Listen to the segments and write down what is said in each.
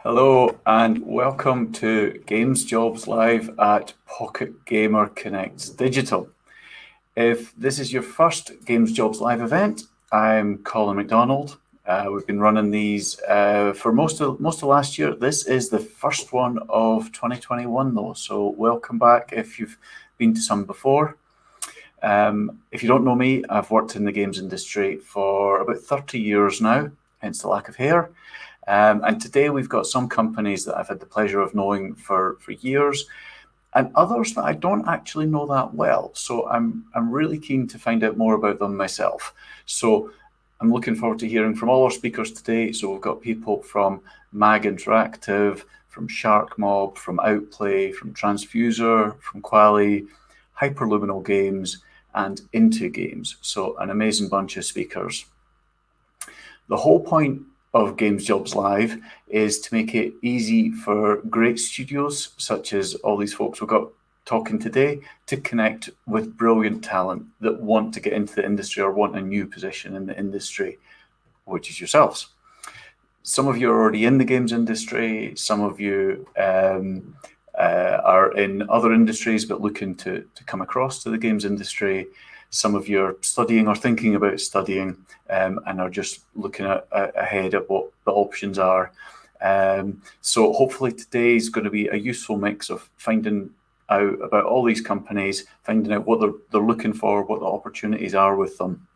Hello and welcome to Games Jobs Live at Pocket Gamer Connects Digital. If this is your first Games Jobs Live event, I'm Colin McDonald. We've been running these for most of last year. This is the first one of 2021 though, so welcome back if you've been to some before. If you don't know me, I've worked in the games industry for about 30 years now, hence the lack of hair. And today we've got some companies that I've had the pleasure of knowing for years, and others that I don't actually know that well. So I'm really keen to find out more about them myself. So I'm looking forward to hearing from all our speakers today. So we've got people from MAG Interactive, from Sharkmob, from Outplay, from Tranzfuser, from Kwalee, Luminal Games, and Into Games. So an amazing bunch of speakers. The whole point of Games Jobs Live is to make it easy for great studios, such as all these folks we've got talking today, to connect with brilliant talent that want to get into the industry or want a new position in the industry, which is yourselves. Some of you are already in the games industry, some of you are in other industries but looking to come across to the games industry. Some of you are studying or thinking about studying and are just looking ahead at what the options are. So hopefully today is going to be a useful mix of finding out about all these companies, finding out what they're looking for, what the opportunities are with them.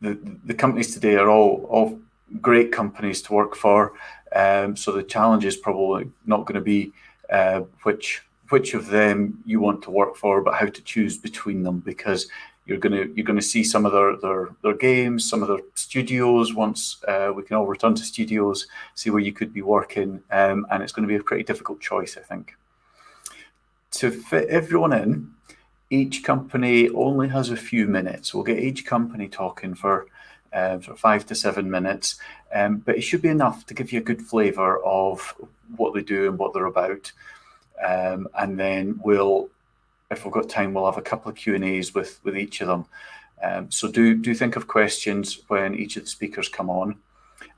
The companies today are all great companies to work for. So the challenge is probably not going to be which of them you want to work for, but how to choose between them, because you're going to see some of their games, some of their studios. Once we can all return to studios, see where you could be working, and it's going to be a pretty difficult choice, I think. To fit everyone in, each company only has a few minutes. We'll get each company talking for sort of 5 to 7 minutes, but it should be enough to give you a good flavour of what they do and what they're about. And then if we've got time, we'll have a couple of Q&As with each of them. So do think of questions when each of the speakers come on.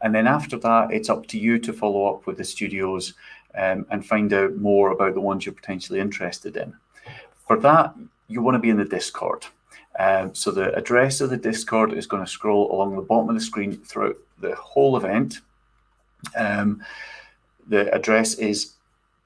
And then after that, it's up to you to follow up with the studios and find out more about the ones you're potentially interested in. For that, you want to be in the Discord. So the address of the Discord is going to scroll along the bottom of the screen throughout the whole event. The address is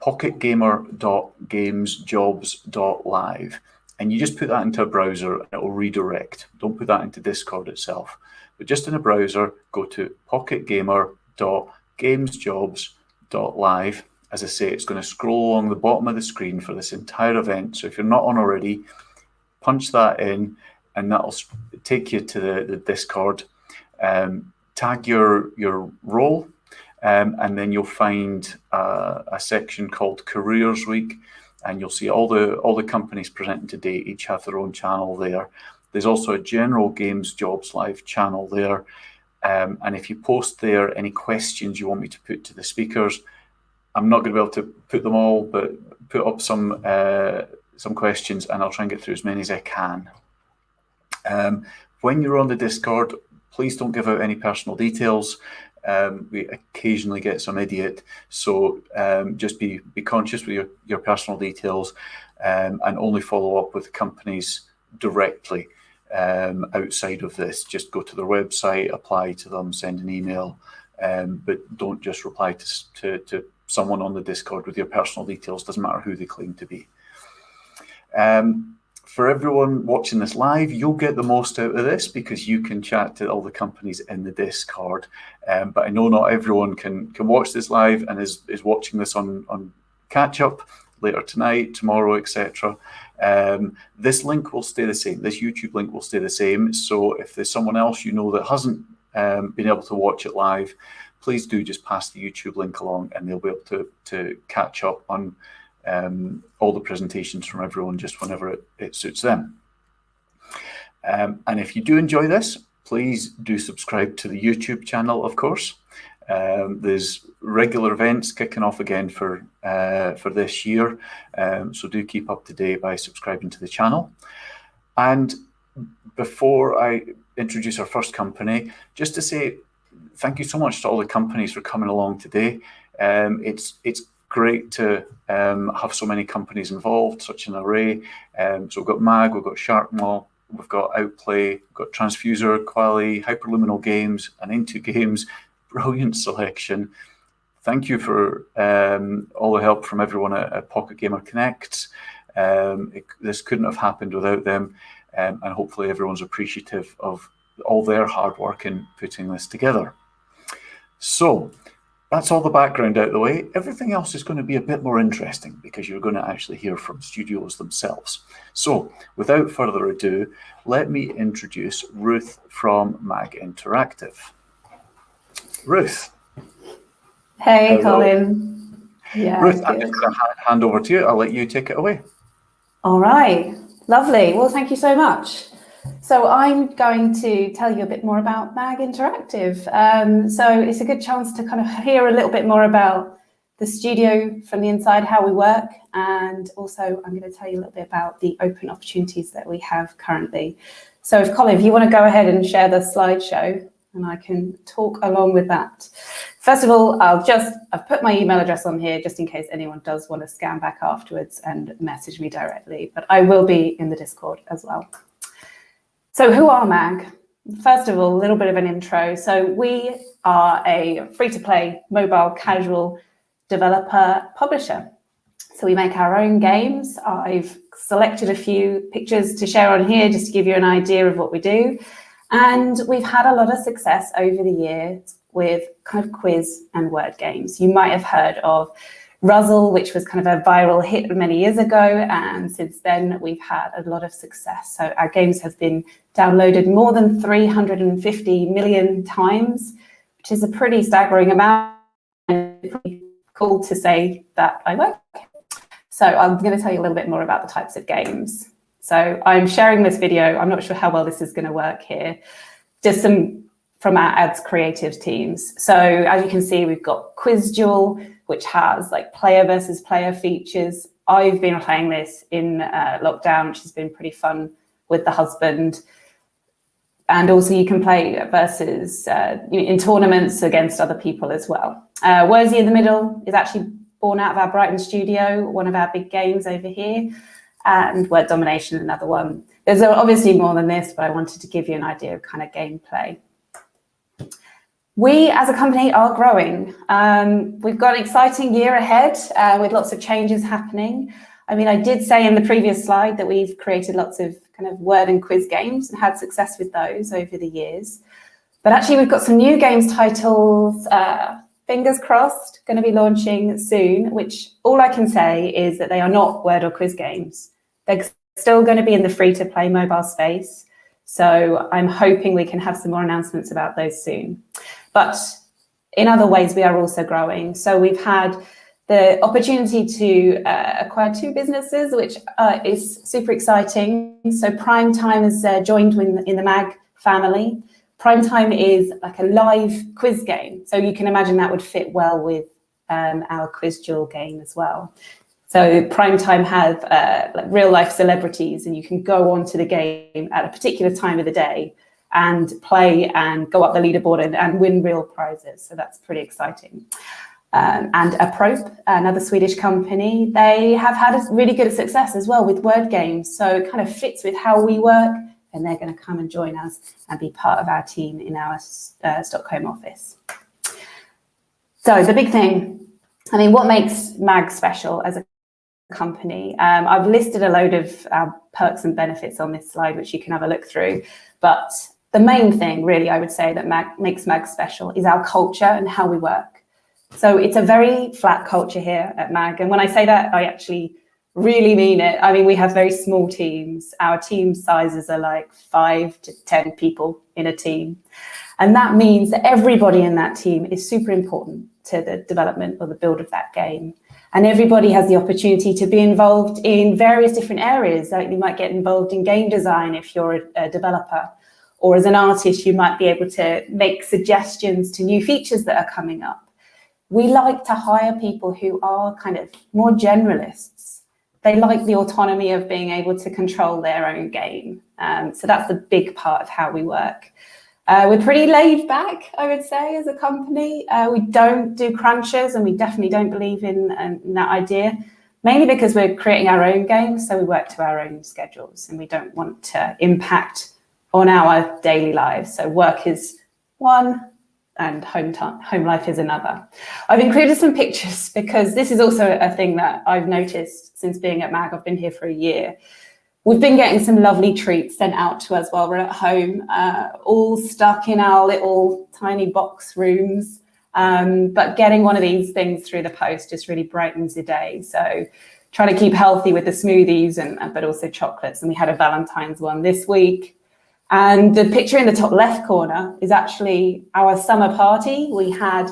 pocketgamer.gamesjobs.live, and you just put that into a browser and it will redirect. Don't put that into Discord itself, but just in a browser, go to pocketgamer.gamesjobs.live. As I say, it's going to scroll along the bottom of the screen for this entire event. So if you're not on already, punch that in and that'll take you to the Discord. Tag your role. And then you'll find a section called Careers Week, and you'll see all the companies presenting today each have their own channel there. There's also a general Games Jobs Live channel there, and if you post there any questions you want me to put to the speakers, I'm not going to be able to put them all, but put up some questions, and I'll try and get through as many as I can. When you're on the Discord, please don't give out any personal details. We occasionally get some idiot, so just be conscious with your personal details, and only follow up with companies directly outside of this. Just go to their website, apply to them, send an email, but don't just reply to someone on the Discord with your personal details. Doesn't matter who they claim to be. For everyone watching this live, you'll get the most out of this because you can chat to all the companies in the Discord. But I know not everyone can watch this live and is watching this on catch up later tonight, tomorrow, etc. This link will stay the same. This YouTube link will stay the same. So if there's someone else you know that hasn't been able to watch it live, please do just pass the YouTube link along and they'll be able to catch up on all the presentations from everyone just whenever it suits them. And if you do enjoy this, please do subscribe to the YouTube channel, of course. There's regular events kicking off again for this year, so do keep up to date by subscribing to the channel. And before I introduce our first company, just to say, thank you so much to all the companies for coming along today. It's great to have so many companies involved, such an array. So we've got MAG, we've got Sharkmob, we've got Outplay, we've got Tranzfuser, Kwalee, Luminal Games, and Into Games. Brilliant selection. Thank you for all the help from everyone at Pocket Gamer Connects. This couldn't have happened without them, and hopefully everyone's appreciative of all their hard work in putting this together. So that's all the background out of the way. Everything else is going to be a bit more interesting because you're going to actually hear from studios themselves. So without further ado, let me introduce Ruth from MAG Interactive. Ruth. Hey, Colin. Yeah, Ruth, I'm just going to hand over to you. I'll let you take it away. All right. Lovely. Well, thank you so much. So I'm going to tell you a bit more about MAG Interactive. So it's a good chance to kind of hear a little bit more about the studio from the inside, how we work, and also I'm going to tell you a little bit about the open opportunities that we have currently. So if Colin, if you want to go ahead and share the slideshow, and I can talk along with that. First of all, I've put my email address on here just in case anyone does want to scan back afterwards and message me directly, but I will be in the Discord as well. So who are MAG? First of all, a little bit of an intro. So we are a free-to-play mobile casual developer publisher. So we make our own games. I've selected a few pictures to share on here just to give you an idea of what we do. And we've had a lot of success over the years with kind of quiz and word games. You might have heard of Ruzzle, which was kind of a viral hit many years ago. And since then, we've had a lot of success. So our games have been downloaded more than 350 million times, which is a pretty staggering amount. And pretty cool to say that I work. So I'm going to tell you a little bit more about the types of games. So I'm sharing this video. I'm not sure how well this is going to work here. Just some from our ads creative teams. So as you can see, we've got Quiz Duel, which has like player versus player features. I've been playing this in lockdown, which has been pretty fun with the husband. And also you can play versus in tournaments against other people as well. Worsy in the middle is actually born out of our Brighton studio, one of our big games over here. And Word Domination, another one. There's obviously more than this, but I wanted to give you an idea of kind of gameplay. We, as a company, are growing. We've got an exciting year ahead with lots of changes happening. I mean, I did say in the previous slide that we've created lots of kind of word and quiz games and had success with those over the years. But actually, we've got some new games titles, fingers crossed, going to be launching soon, which all I can say is that they are not word or quiz games. They're still going to be in the free-to-play mobile space. So I'm hoping we can have some more announcements about those soon. But in other ways, we are also growing. So we've had the opportunity to acquire 2 businesses, which is super exciting. So Primetime has joined in the MAG family. Primetime is like a live quiz game. So you can imagine that would fit well with our Quiz Duel game as well. So Primetime have like real life celebrities, and you can go onto the game at a particular time of the day and play and go up the leaderboard and win real prizes. So that's pretty exciting. And Apprope, another Swedish company, they have had a really good success as well with word games. So it kind of fits with how we work, and they're going to come and join us and be part of our team in our Stockholm office. So the big thing, I mean, what makes MAG special as a company? I've listed a load of our perks and benefits on this slide, which you can have a look through. But the main thing, really, I would say that makes MAG special is our culture and how we work. So it's a very flat culture here at MAG. And when I say that, I actually really mean it. I mean, we have very small teams. Our team sizes are like 5 to 10 people in a team. And that means that everybody in that team is super important to the development or the build of that game. And everybody has the opportunity to be involved in various different areas. Like you might get involved in game design if you're a developer, or as an artist, you might be able to make suggestions to new features that are coming up. We like to hire people who are kind of more generalists. They like the autonomy of being able to control their own game. So that's a big part of how we work. We're pretty laid back, I would say, as a company. We don't do crunches, and we definitely don't believe in that idea, mainly because we're creating our own games, so we work to our own schedules, and we don't want to impact on our daily lives. So work is one, and home life is another. I've included some pictures because this is also a thing that I've noticed since being at MAG. I've been here for a year. We've been getting some lovely treats sent out to us while we're at home, all stuck in our little tiny box rooms. But getting one of these things through the post just really brightens the day. So trying to keep healthy with the smoothies, but also chocolates. And we had a Valentine's one this week. And the picture in the top left corner is actually our summer party. We had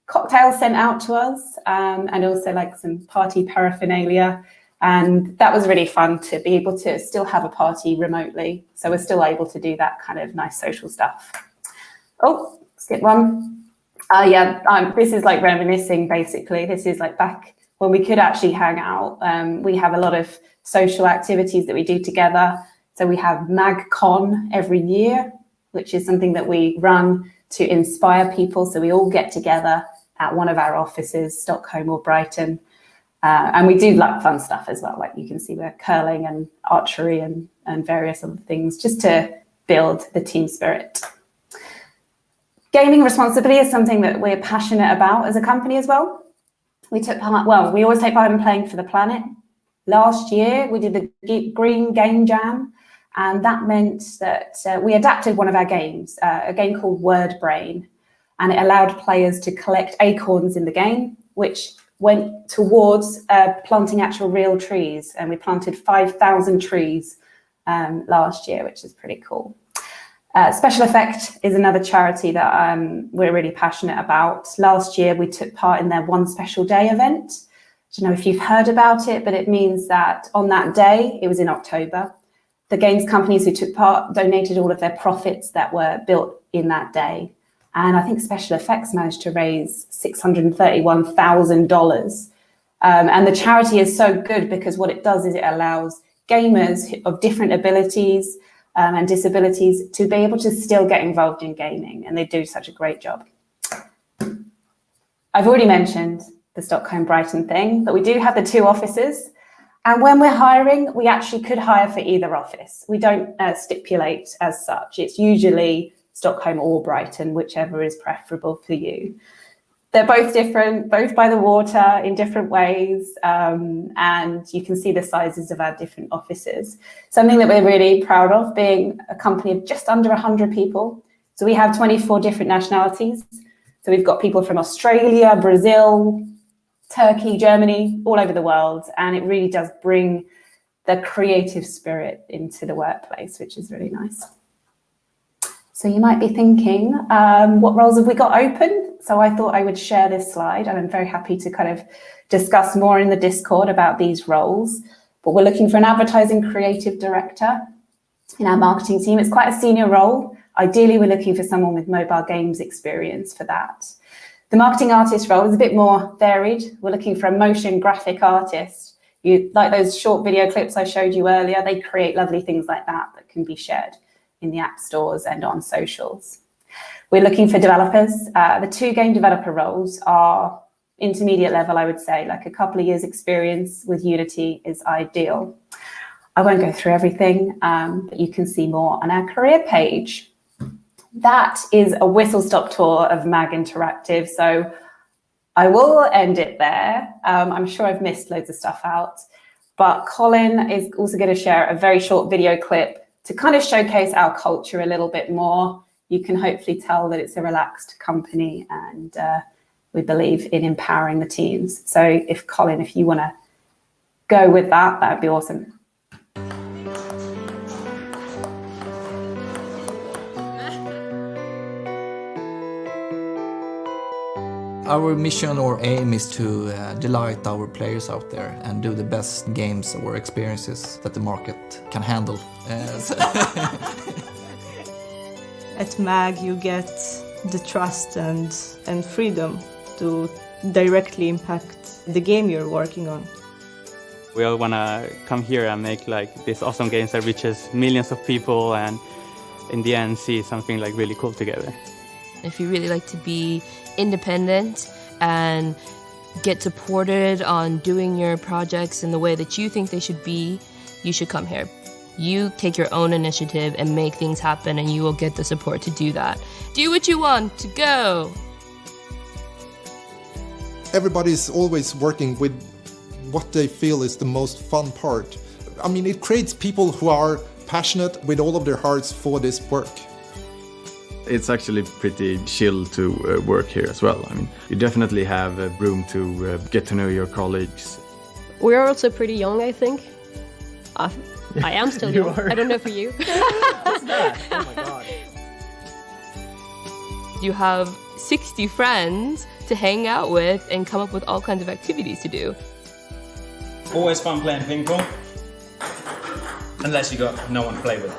cocktails sent out to us, and also like some party paraphernalia. And that was really fun to be able to still have a party remotely. So we're still able to do that kind of nice social stuff. Oh, skip one. This is like reminiscing, basically. This is like back when we could actually hang out. We have a lot of social activities that we do together. So we have MagCon every year, which is something that we run to inspire people. So we all get together at one of our offices, Stockholm or Brighton. And we do like fun stuff as well. Like you can see we're curling and archery and various other things just to build the team spirit. Gaming responsibly is something that we're passionate about as a company as well. We always take part in playing for the planet. Last year, we did the Green Game Jam, and that meant that we adapted one of our games, a game called Word Brain, and it allowed players to collect acorns in the game, which went towards planting actual real trees, and we planted 5,000 trees last year, which is pretty cool. Special Effect is another charity that we're really passionate about. Last year, we took part in their One Special Day event. I don't know if you've heard about it, but it means that on that day, it was in October, the games companies who took part donated all of their profits that were built in that day. And I think Special Effects managed to raise $631,000. And the charity is so good because what it does is it allows gamers of different abilities and disabilities to be able to still get involved in gaming. And they do such a great job. I've already mentioned the Stockholm Brighton thing, but we do have the two offices. And when we're hiring, we actually could hire for either office. We don't stipulate as such. It's usually Stockholm or Brighton, whichever is preferable for you. They're both different, both by the water in different ways, and you can see the sizes of our different offices. Something that we're really proud of, being a company of just under 100 people. So we have 24 different nationalities. So we've got people from Australia, Brazil, Turkey, Germany, all over the world, and it really does bring the creative spirit into the workplace, which is really nice. So you might be thinking, what roles have we got open? So I thought I would share this slide, and I'm very happy to kind of discuss more in the Discord about these roles. But we're looking for an advertising creative director in our marketing team. It's quite a senior role. Ideally, we're looking for someone with mobile games experience for that. The marketing artist role is a bit more varied. We're looking for a motion graphic artist. You like those short video clips I showed you earlier, they create lovely things like that that can be shared in the app stores and on socials. We're looking for developers. The two game developer roles are intermediate level, I would say, like a couple of years experience with Unity is ideal. I won't go through everything, but you can see more on our career page. That is a whistle-stop tour of MAG Interactive, so I will end it there. I'm sure I've missed loads of stuff out, but Colin is also going to share a very short video clip to kind of showcase our culture a little bit more. You can hopefully tell that it's a relaxed company, and we believe in empowering the teams. So Colin, if you want to go with that, that would be awesome. Our mission or aim is to delight our players out there and do the best games or experiences that the market can handle. At MAG you get the trust and freedom to directly impact the game you're working on. We all want to come here and make like these awesome games that reaches millions of people and in the end see something like really cool together. If you really like to be independent and get supported on doing your projects in the way that you think they should be, you should come here. You take your own initiative and make things happen, and you will get the support to do that. Do what you want to go. Everybody's always working with what they feel is the most fun part. I mean, it creates people who are passionate with all of their hearts for this work. It's actually pretty chill to work here as well. I mean, you definitely have room to get to know your colleagues. We are also pretty young, I think. I am still young. I don't know for you. What's that? Oh my god. You have 60 friends to hang out with and come up with all kinds of activities to do. Always fun playing ping pong. Unless you got no one to play with.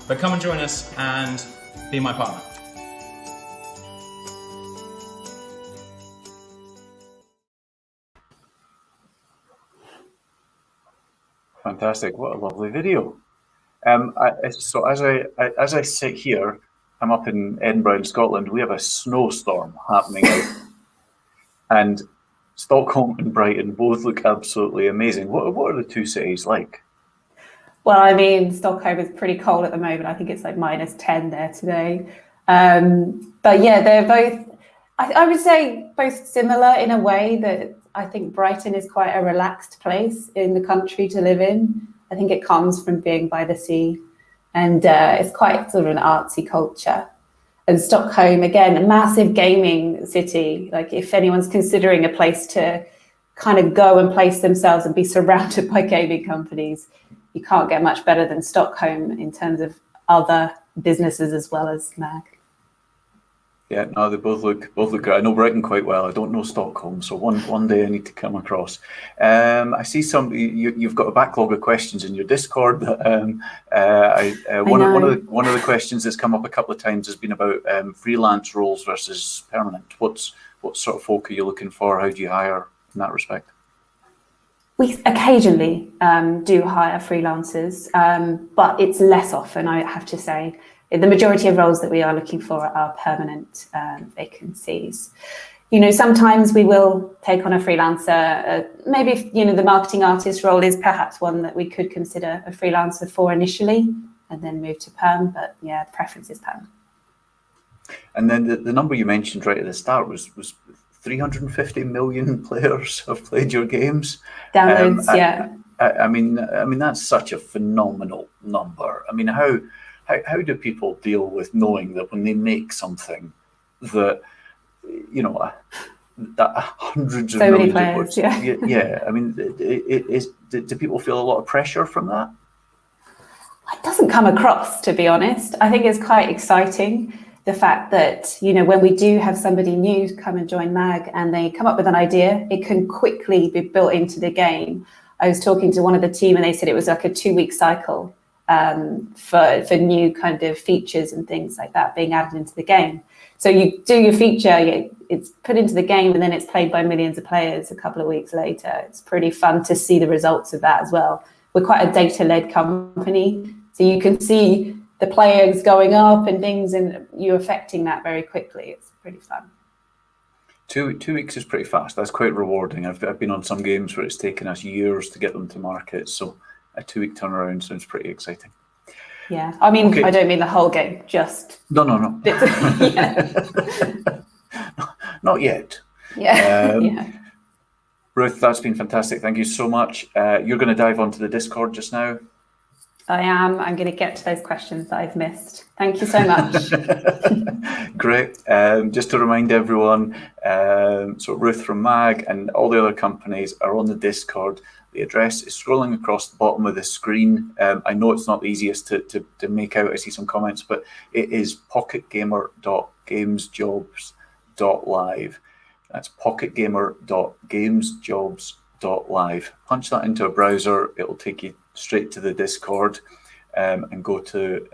But come and join us and be my partner. Fantastic! What a lovely video. So as I sit here, I'm up in Edinburgh in Scotland. We have a snowstorm happening out, and Stockholm and Brighton both look absolutely amazing. What are the two cities like? Well, I mean, Stockholm is pretty cold at the moment. I think it's like -10 there today. But yeah, they're both, I would say, both similar in a way that I think Brighton is quite a relaxed place in the country to live in. I think it comes from being by the sea, and it's quite sort of an artsy culture. And Stockholm, again, a massive gaming city. Like if anyone's considering a place to kind of go and place themselves and be surrounded by gaming companies, you can't get much better than Stockholm in terms of other businesses as well as MAG. Yeah, no, they both look great. I know Brighton quite well. I don't know Stockholm, so one day I need to come across. I see you've got a backlog of questions in your Discord. One of the questions that's come up a couple of times has been about freelance roles versus permanent. What sort of folk are you looking for? How do you hire in that respect? We occasionally do hire freelancers, but it's less often, I have to say. The majority of roles that we are looking for are permanent vacancies. You know, sometimes we will take on a freelancer. Maybe if, you know, the marketing artist role is perhaps one that we could consider a freelancer for initially and then move to perm. But yeah, preference is perm. And then the number you mentioned right at the start was 350 million players have played your games. Downloads, yeah. I mean that's such a phenomenal number. I mean, how do people deal with knowing that when they make something that, you know, that hundreds of millions many players, of words, yeah. I mean, do people feel a lot of pressure from that? It doesn't come across, to be honest. I think it's quite exciting, the fact that, you know, when we do have somebody new come and join MAG and they come up with an idea, it can quickly be built into the game. I was talking to one of the team and they said it was like a 2-week cycle for new kind of features and things like that being added into the game. So you do your feature, it's put into the game, and then it's played by millions of players a couple of weeks later. It's pretty fun to see the results of that as well. We're quite a data-led company, so you can see the players going up and things, and you affecting that very quickly. It's pretty fun. 2 weeks is pretty fast. That's quite rewarding. I've been on some games where it's taken us years to get them to market, so a 2-week turnaround sounds pretty exciting. Yeah, I mean, okay. I don't mean the whole game, just... No. Not yet. Yeah. Ruth, that's been fantastic. Thank you so much. You're going to dive onto the Discord just now. I am. I'm going to get to those questions that I've missed. Thank you so much. Great. Just to remind everyone, so Ruth from MAG and all the other companies are on the Discord. The address is scrolling across the bottom of the screen. I know it's not the easiest to make out. I see some comments, but it is pocketgamer.gamesjobs.live. That's pocketgamer.gamesjobs.live. Punch that into a browser. It'll take you straight to the Discord and go to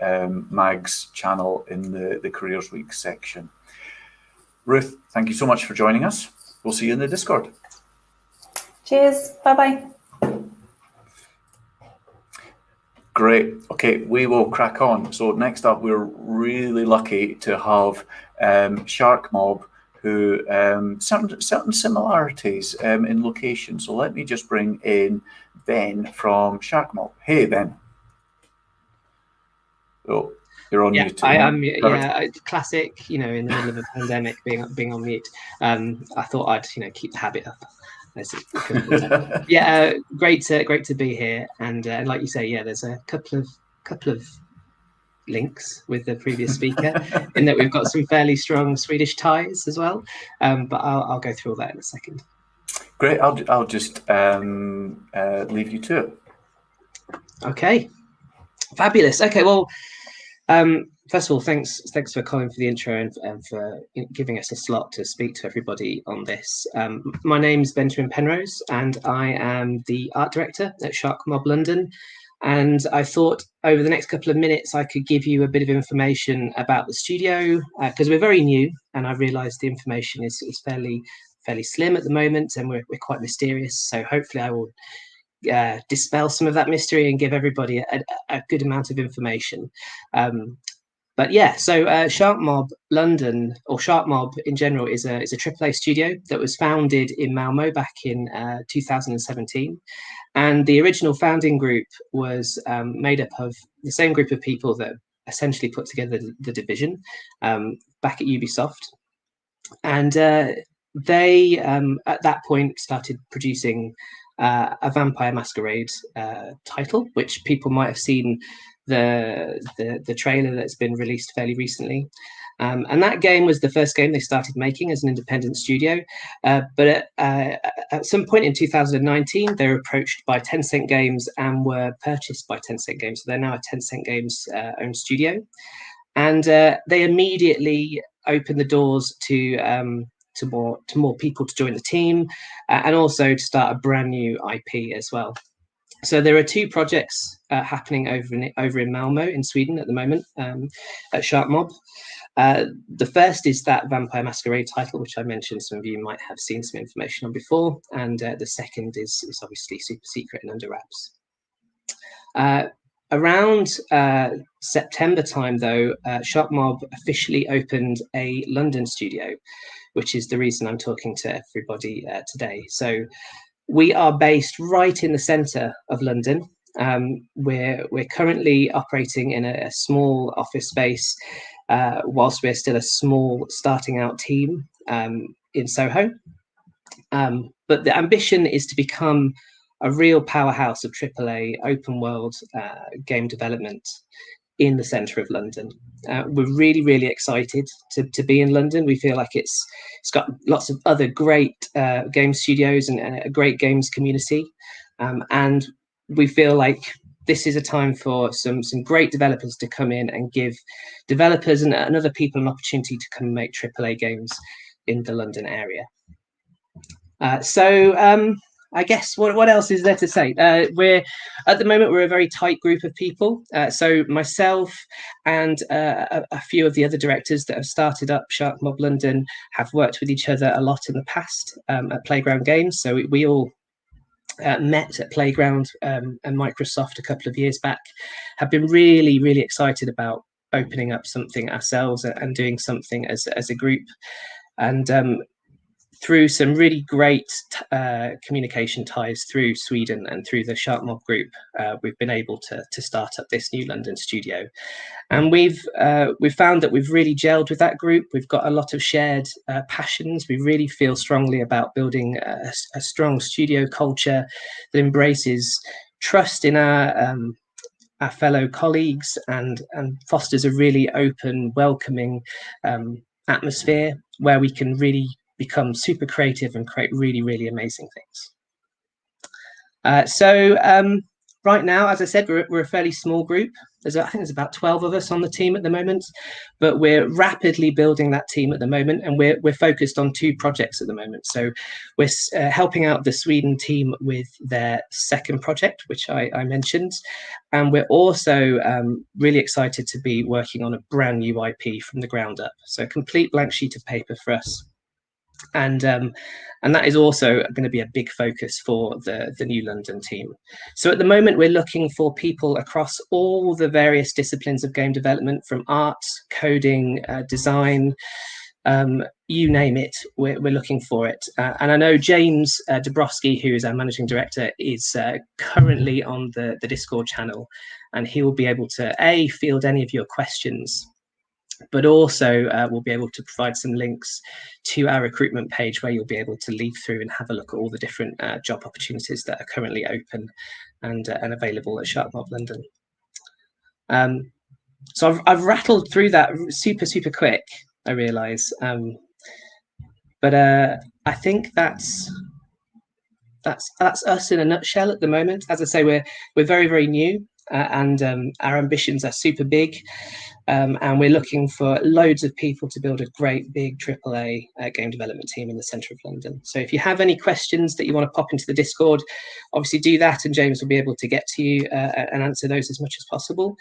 MAG's channel in the Careers Week section. Ruth, thank you so much for joining us. We'll see you in the Discord. Cheers. Bye-bye. Great. Okay, we will crack on. So next up, we're really lucky to have Sharkmob, who certain similarities in location. So let me just bring in Ben from Sharkmob. Hey, Ben. Oh, you're on mute. I am. Yeah, classic. You know, in the middle of a pandemic, being on mute. I thought I'd keep the habit up. Great to be here. And like you say, there's a couple of links with the previous speaker in that we've got some fairly strong Swedish ties as well. But I'll go through all that in a second. Great. I'll just leave you to it. Okay. Fabulous. Okay. Well. First of all, thanks for Colin for the intro and for giving us a slot to speak to everybody on this. My name's Benjamin Penrose, and I am the art director at Sharkmob London. And I thought over the next couple of minutes I could give you a bit of information about the studio, because we're very new, and I realised the information is fairly slim at the moment, and we're quite mysterious. So hopefully I will dispel some of that mystery and give everybody a good amount of information. So Sharkmob London, or Sharkmob in general, is a AAA studio that was founded in Malmo back in 2017. And the original founding group was made up of the same group of people that essentially put together the Division back at Ubisoft. And they, at that point, started producing a Vampire Masquerade title, which people might have seen the trailer that's been released fairly recently. And that game was the first game they started making as an independent studio. But at some point in 2019, they were approached by Tencent Games and were purchased by Tencent Games. So they're now a Tencent Games owned studio. And they immediately opened the doors to more people to join the team, and also to start a brand new IP as well. So there are two projects happening over in Malmo in Sweden at the moment at Sharkmob. The first is that Vampire Masquerade title, which I mentioned some of you might have seen some information on before, and the second is obviously super secret and under wraps. Around September time, though, Sharkmob officially opened a London studio, which is the reason I'm talking to everybody today. So we are based right in the centre of London. We're currently operating in a small office space, whilst we're still a small starting out team in Soho. But the ambition is to become a real powerhouse of AAA open world game development in the centre of London. We're really excited to be in London. We feel like it's got lots of other great game studios and a great games community, and we feel like this is a time for some great developers to come in and give developers and other people an opportunity to come and make AAA games in the London area. I guess what else is there to say? We're at the moment, we're a very tight group of people. So myself and a few of the other directors that have started up Sharkmob London have worked with each other a lot in the past at Playground Games. So we all met at Playground and Microsoft a couple of years back, have been really excited about opening up something ourselves and doing something as a group. And through some really great communication ties through Sweden and through the Sharkmob group, we've been able to start up this new London studio. And we've found that we've really gelled with that group. We've got a lot of shared passions. We really feel strongly about building a strong studio culture that embraces trust in our fellow colleagues and fosters a really open, welcoming atmosphere where we can really become super creative and create really amazing things. Right now, as I said, we're a fairly small group. I think there's about 12 of us on the team at the moment, but we're rapidly building that team at the moment, and we're focused on two projects at the moment. So we're helping out the Sweden team with their second project, which I mentioned, and we're also really excited to be working on a brand new IP from the ground up. So a complete blank sheet of paper for us. and that is also going to be a big focus for the New London team. So at the moment, we're looking for people across all the various disciplines of game development, from art, coding, design, you name it, we're looking for it. And I know James Dabrowski, who is our managing director, is currently on the Discord channel, and he will be able to field any of your questions, but also we'll be able to provide some links to our recruitment page where you'll be able to leaf through and have a look at all the different job opportunities that are currently open and available at Sharkmob London. So I've rattled through that super quick, I realise, but I think that's us in a nutshell at the moment. As I say, we're very new, and our ambitions are super big. And we're looking for loads of people to build a great big AAA game development team in the centre of London. So if you have any questions that you want to pop into the Discord, obviously do that, and James will be able to get to you and answer those as much as possible.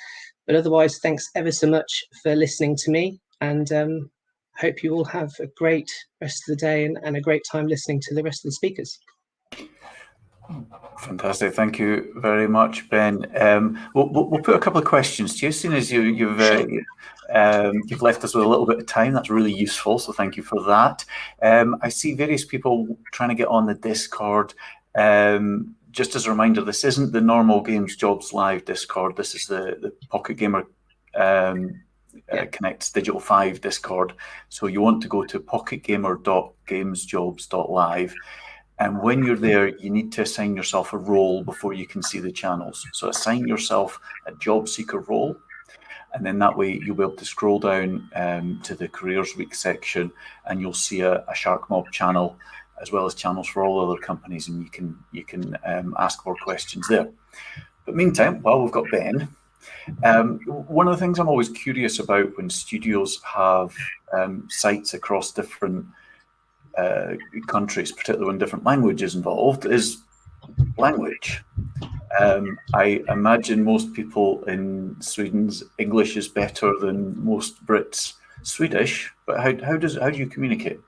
But otherwise, thanks ever so much for listening to me, and hope you all have a great rest of the day and a great time listening to the rest of the speakers. Fantastic, thank you very much, Ben. We'll put a couple of questions to you, seeing as you've left us with a little bit of time. That's really useful, so thank you for that. I see various people trying to get on the Discord. Just as a reminder, this isn't the normal Games Jobs Live Discord. This is the Pocket Gamer Connects Digital 5 Discord. So you want to go to pocketgamer.gamesjobs.live. And when you're there, you need to assign yourself a role before you can see the channels. So assign yourself a job seeker role, and then that way you'll be able to scroll down to the Careers Week section, and you'll see a Sharkmob channel, as well as channels for all other companies, and you can ask more questions there. But meantime, while we've got Ben, one of the things I'm always curious about when studios have sites across different countries, particularly when different languages involved, is language. I imagine most people in Sweden's English is better than most Brits' Swedish, but how do you communicate?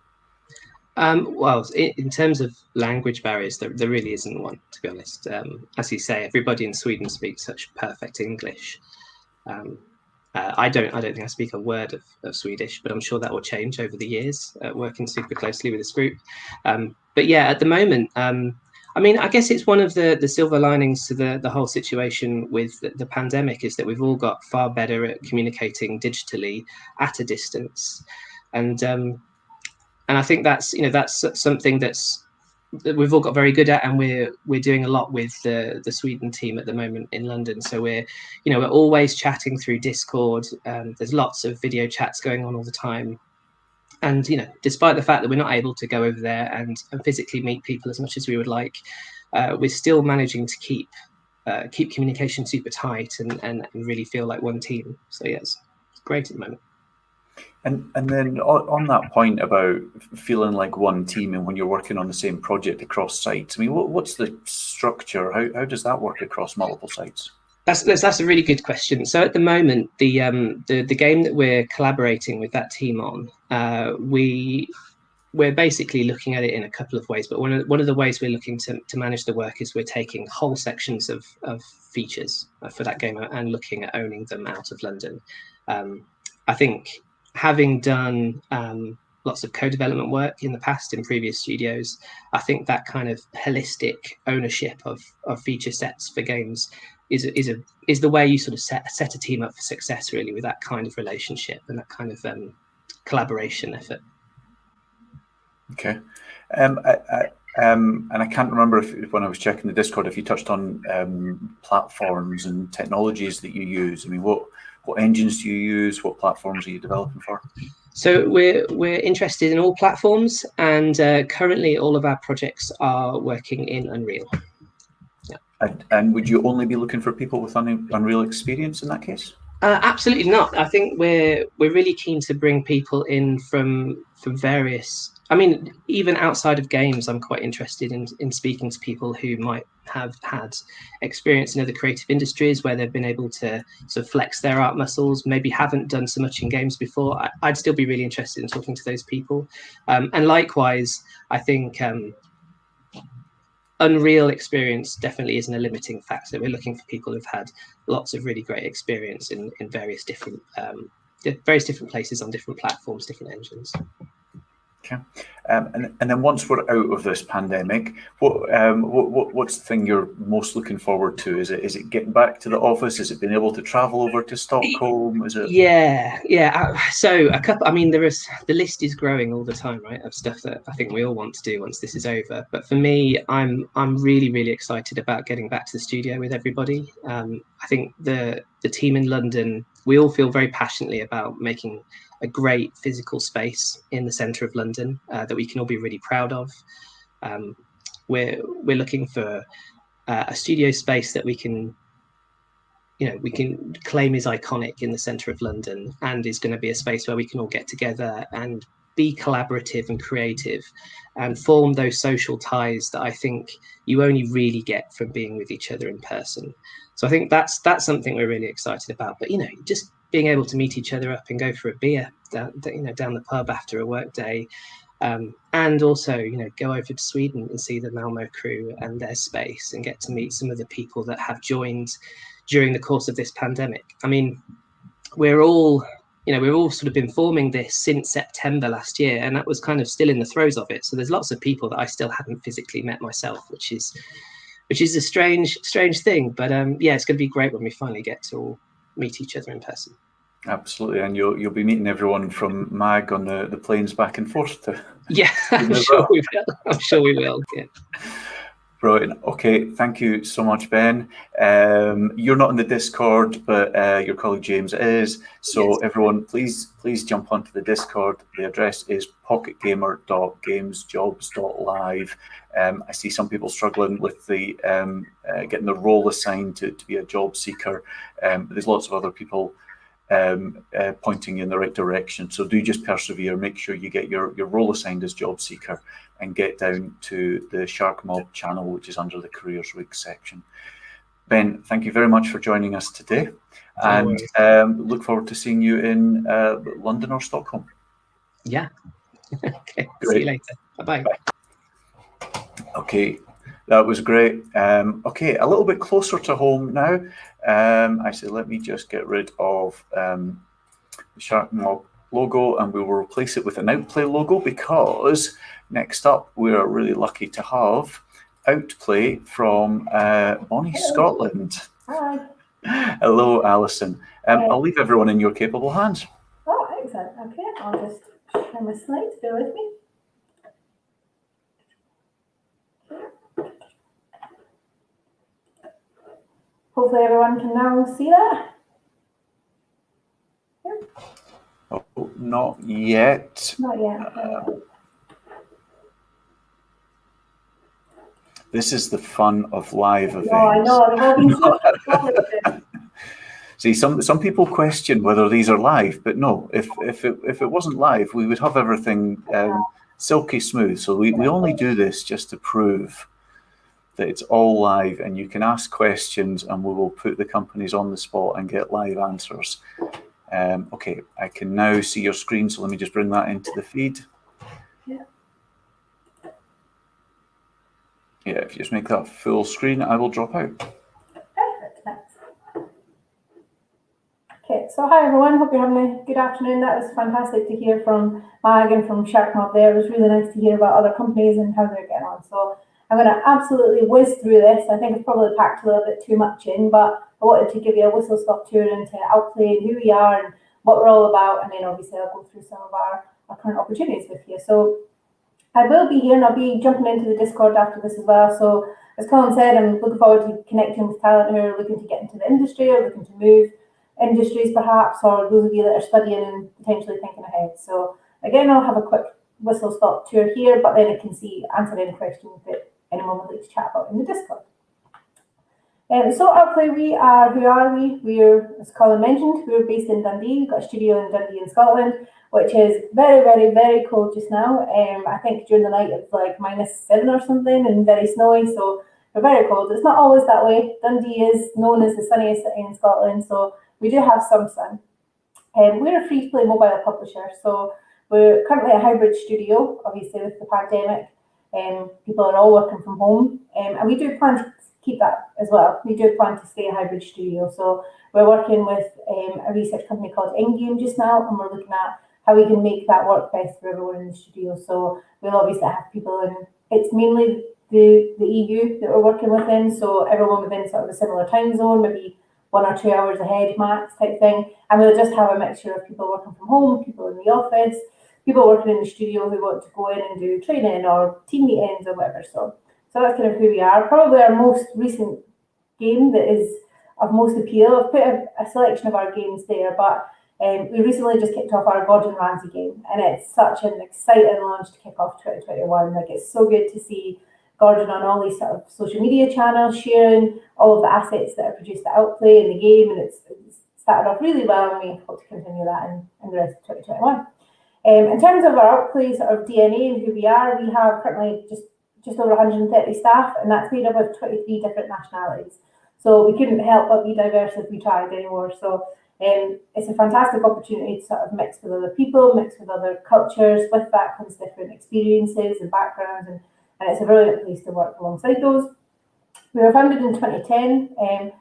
Well, in terms of language barriers, there really isn't one, to be honest. As you say, everybody in Sweden speaks such perfect English. I don't think I speak a word of Swedish, but I'm sure that will change over the years, working super closely with this group. But yeah, at the moment, I mean, I guess it's one of the silver linings to the whole situation with the pandemic, is that we've all got far better at communicating digitally at a distance. And I think that's something that we've all got very good at, and we're doing a lot with the Sweden team at the moment in London. So we're always chatting through Discord. There's lots of video chats going on all the time, and despite the fact that we're not able to go over there and physically meet people as much as we would like, we're still managing to keep communication super tight and really feel like one team. So yeah, it's great at the moment. And then on that point about feeling like one team, and when you're working on the same project across sites, I mean, what's the structure? How does that work across multiple sites? That's a really good question. So at the moment, the game that we're collaborating with that team on, we're basically looking at it in a couple of ways. But one of the ways we're looking to manage the work is we're taking whole sections of features for that game and looking at owning them out of London. I think, having done lots of co-development work in the past in previous studios, I think that kind of holistic ownership of feature sets for games is the way you sort of set a team up for success, really, with that kind of relationship and that kind of collaboration effort. Okay. And I can't remember if when I was checking the Discord, if you touched on platforms and technologies that you use. I mean, what engines do you use? What platforms are you developing for? So we're interested in all platforms, and currently all of our projects are working in Unreal. Yeah. And would you only be looking for people with Unreal experience in that case? Absolutely not. I think we're really keen to bring people in from various. I mean, even outside of games, I'm quite interested in speaking to people who might have had experience in other creative industries where they've been able to sort of flex their art muscles, maybe haven't done so much in games before. I'd still be really interested in talking to those people. And likewise, I think Unreal experience definitely isn't a limiting factor. We're looking for people who've had lots of really great experience in various different places on different platforms, different engines. Okay, and then once we're out of this pandemic, what's the thing you're most looking forward to? Is it getting back to the office? Is it being able to travel over to Stockholm? Is it? Yeah. So a couple. I mean, the list is growing all the time, right? Of stuff that I think we all want to do once this is over. But for me, I'm really excited about getting back to the studio with everybody. I think the team in London, we all feel very passionately about making a great physical space in the centre of London that we can all be really proud of. We're looking for a studio space that we can claim is iconic in the centre of London and is going to be a space where we can all get together and be collaborative and creative and form those social ties that I think you only really get from being with each other in person. So I think that's something we're really excited about. But just being able to meet each other up and go for a beer down the pub after a work day, and also go over to Sweden and see the Malmo crew and their space and get to meet some of the people that have joined during the course of this pandemic. I mean, we're all sort of been forming this since September last year, and that was kind of still in the throes of it. So there's lots of people that I still haven't physically met myself, which is a strange thing. But it's going to be great when we finally get to all meet each other in person. Absolutely, and you'll be meeting everyone from MAG on the planes back and forth to. Yeah, I'm sure we will. Yeah. Brilliant. Okay, thank you so much, Ben. You're not in the Discord, but your colleague James is. So yes. Everyone, please jump onto the Discord. The address is pocketgamer.gamesjobs.live. I see some people struggling with the getting the role assigned to be a job seeker. But there's lots of other people pointing you in the right direction. So do just persevere. Make sure you get your role assigned as job seeker and get down to the Sharkmob channel, which is under the Careers Week section. Ben, thank you very much for joining us today, and look forward to seeing you in London or Stockholm. Yeah. Okay. Great. See you later. Bye-bye. Bye. Okay, that was great. Okay, a little bit closer to home now. Actually, let me just get rid of the Sharkmob logo, and we will replace it with an Outplay logo, because next up we are really lucky to have Outplay from Bonnie, Scotland. Hi. Hello, Alison. I'll leave everyone in your capable hands. Oh, excellent. Okay, I'll just share my slides. Bear with me. Hopefully everyone can now see that. Oh, not yet. Not yet. This is the fun of live events. Oh, I know. They've all been so complicated. See, some people question whether these are live, but no. If it wasn't live, we would have everything silky smooth. So we only do this just to prove that it's all live, and you can ask questions, and we will put the companies on the spot and get live answers. Okay, I can now see your screen, so let me just bring that into the feed. Yeah, if you just make that full screen, I will drop out. Perfect, thanks. Okay, so hi everyone, hope you're having a good afternoon. That was fantastic to hear from Mag and from Sharkmob there. It was really nice to hear about other companies and how they're getting on. So I'm going to absolutely whiz through this. I think it's probably packed a little bit too much in, but I wanted to give you a whistle-stop tour into Outplay and who we are and what we're all about, and then obviously I'll go through some of our current opportunities with you. So I will be here, and I'll be jumping into the Discord after this as well. So as Colin said, I'm looking forward to connecting with talent who are looking to get into the industry or looking to move industries perhaps, or those of you that are studying and potentially thinking ahead. So again, I'll have a quick whistle-stop tour here, but then I can answer any questions that anyone would like to chat about in the Discord. So Outplay, who are we? We're, as Colin mentioned, we're based in Dundee. We've got a studio in Dundee in Scotland, which is very, very, very cold just now. I think during the night it's like -7 or something and very snowy, so we're very cold. It's not always that way. Dundee is known as the sunniest city in Scotland, so we do have some sun. We're a free-to-play mobile publisher, so we're currently a hybrid studio, obviously with the pandemic. People are all working from home, and we do plan to keep that as well. We do plan to stay a hybrid studio, so we're working with a research company called Endgame just now, and we're looking at how we can make that work best for everyone in the studio. So we'll obviously have people in, it's mainly the EU that we're working within, so everyone within sort of a similar time zone, maybe 1 or 2 hours ahead max type thing, and we'll just have a mixture of people working from home, people in the office, people working in the studio who want to go in and do training or team meetings or whatever. So that's kind of who we are. Probably our most recent game that is of most appeal. I've put a selection of our games there, but we recently just kicked off our Gordon Ramsay game, and it's such an exciting launch to kick off 2021. Like, it's so good to see Gordon on all these sort of social media channels, sharing all of the assets that are produced at Outplay in the game, and it's started off really well, and we hope to continue that in the rest of 2021. In terms of our Outplay sort of DNA and who we are, we have currently just over 130 staff, and that's made up of 23 different nationalities. So we couldn't help but be diverse if we tried anymore. So it's a fantastic opportunity to sort of mix with other people, mix with other cultures. With that comes different experiences and backgrounds, and it's a brilliant place to work alongside those. We were founded in 2010,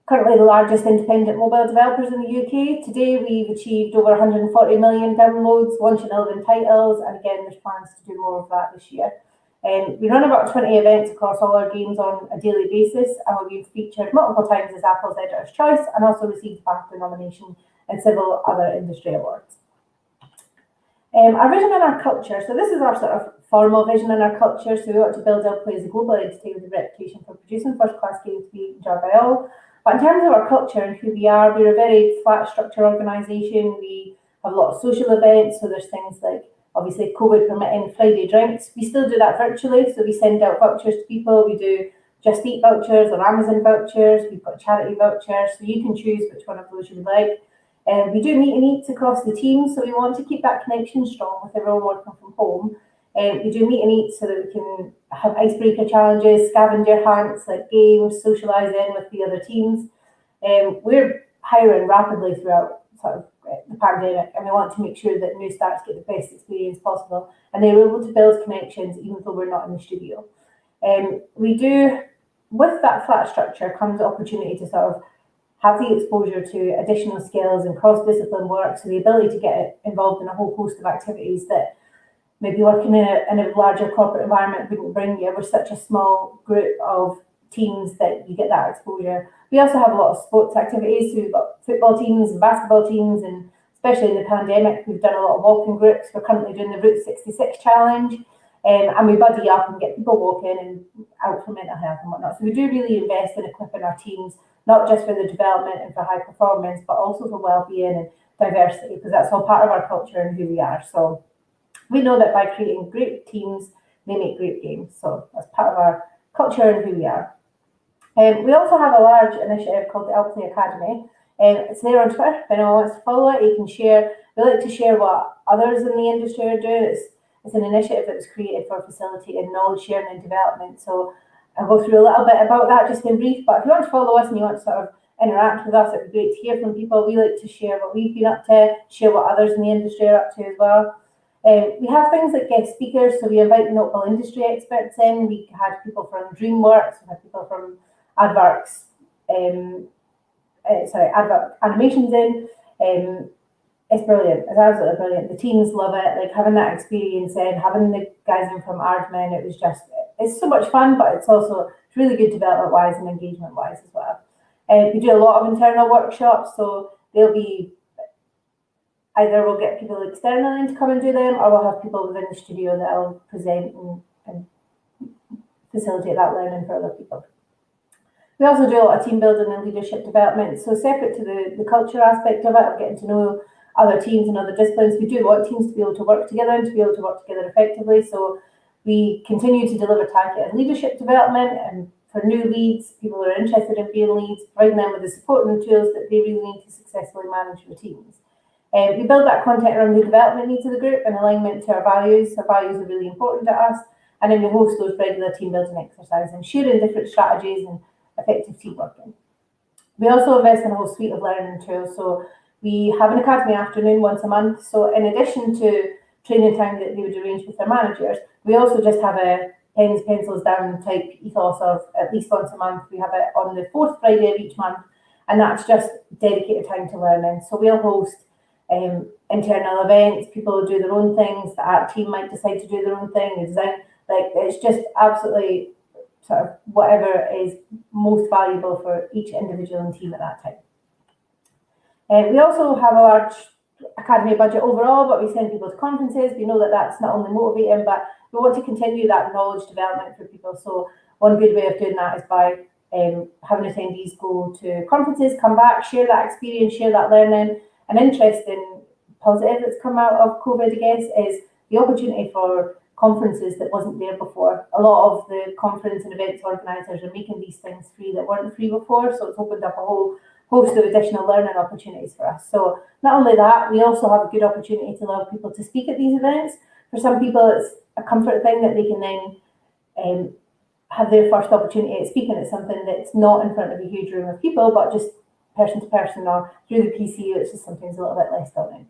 currently the largest independent mobile developers in the UK. Today we've achieved over 140 million downloads, launching 11 titles, and again there's plans to do more of that this year. We run about 20 events across all our games on a daily basis, and we've been featured multiple times as Apple's Editor's Choice, and also received BAFTA nomination and several other industry awards. Our vision and our culture. So this is our sort of formal vision and our culture. So we want to build Outplay as a global entity with a reputation for producing first-class games to be enjoyed by all. But in terms of our culture and who we are, we're a very flat structure organisation. We have a lot of social events, so there's things like, obviously, COVID permitting, Friday drinks. We still do that virtually, so we send out vouchers to people. We do Just Eat vouchers or Amazon vouchers. We've got charity vouchers, so you can choose which one of those you would like. We do meet and eats across the team, so we want to keep that connection strong with everyone working from home. We do meet and eat so that we can have icebreaker challenges, scavenger hunts, like games, socialising with the other teams. We're hiring rapidly throughout sort of the pandemic, and we want to make sure that new starts get the best experience possible, and they're able to build connections even though we're not in the studio. We do, with that flat structure comes the opportunity to sort of have the exposure to additional skills and cross-discipline work, so the ability to get involved in a whole host of activities that maybe working in a larger corporate environment wouldn't bring you. We're such a small group of teams that you get that exposure. We also have a lot of sports activities, so we've got football teams and basketball teams, and especially in the pandemic, we've done a lot of walking groups. We're currently doing the Route 66 challenge, and we buddy up and get people walking and out for mental health and whatnot. So we do really invest in equipping our teams, not just for the development and for high performance, but also for well-being and diversity, because that's all part of our culture and who we are. So we know that by creating great teams, they make great games. So that's part of our culture and who we are. We also have a large initiative called the Outplay Academy. It's there on Twitter. If anyone wants to follow it, you can share. We like to share what others in the industry are doing. It's an initiative that was created for facilitating knowledge sharing and development. So I'll go through a little bit about that just in brief. But if you want to follow us and you want to sort of interact with us, it'd be great to hear from people. We like to share what we've been up to, share what others in the industry are up to as well. We have things like guest speakers, so we invite notable industry experts in. We had people from DreamWorks, we had people from Adverts, Advert Animations in. It's brilliant. It's absolutely brilliant. The teams love it. Like having that experience in, having the guys in from Aardman, it's so much fun, but it's really good development-wise and engagement-wise as well. We do a lot of internal workshops, so they'll be either we'll get people externally in to come and do them, or we'll have people within the studio that will present and facilitate that learning for other people. We also do a lot of team building and leadership development. So separate to the culture aspect of it, of getting to know other teams and other disciplines, we do want teams to be able to work together and to be able to work together effectively. So we continue to deliver targeted leadership development and for new leads, people who are interested in being leads, providing them with the support and the tools that they really need to successfully manage your teams. We build that content around the development needs of the group in alignment to our values. Our values are really important to us. And then we host those regular team building exercises and sharing different strategies and effective team working. We also invest in a whole suite of learning tools. So we have an academy afternoon once a month. So in addition to training time that they would arrange with their managers, we also just have a pens, pencils down type ethos of at least once a month. We have it on the 4th Friday of each month, and that's just dedicated time to learning. So we'll host internal events, people do their own things, the art team might decide to do their own thing, the design, like it's just absolutely sort of whatever is most valuable for each individual and team at that time. We also have a large academy budget overall, but we send people to conferences. We know that that's not only motivating, but we want to continue that knowledge development for people. So one good way of doing that is by having attendees go to conferences, come back, share that experience, share that learning. An interesting positive that's come out of COVID, I guess, is the opportunity for conferences that wasn't there before. A lot of the conference and events organisers are making these things free that weren't free before, so it's opened up a whole host of additional learning opportunities for us. So not only that, we also have a good opportunity to allow people to speak at these events. For some people, it's a comfort thing that they can then have their first opportunity at speaking at something that's not in front of a huge room of people, but just person to person or through the PC, which is sometimes a little bit less daunting.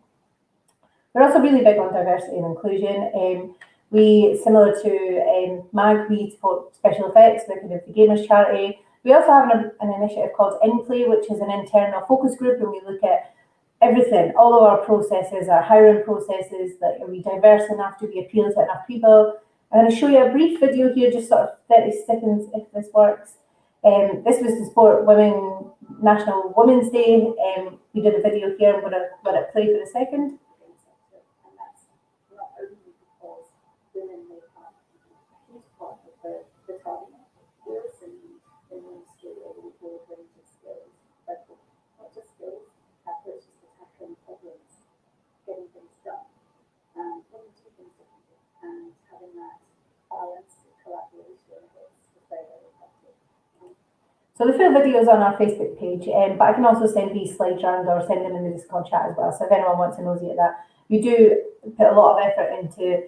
We're also really big on diversity and inclusion. We, similar to MAG, we support special effects, we're kind of the gamers charity. We also have an initiative called Inplay, which is an internal focus group, and we look at everything, all of our processes, our hiring processes, like are we diverse enough, do we appeal to enough people? I'm going to show you a brief video here, just sort of 30 seconds if this works. This was to support National Women's Day. We did a video here. I'm going to let it play for a second. So the full video is on our Facebook page, but I can also send these slides around or send them in the Discord chat as well. So if anyone wants to nosy at that, we do put a lot of effort into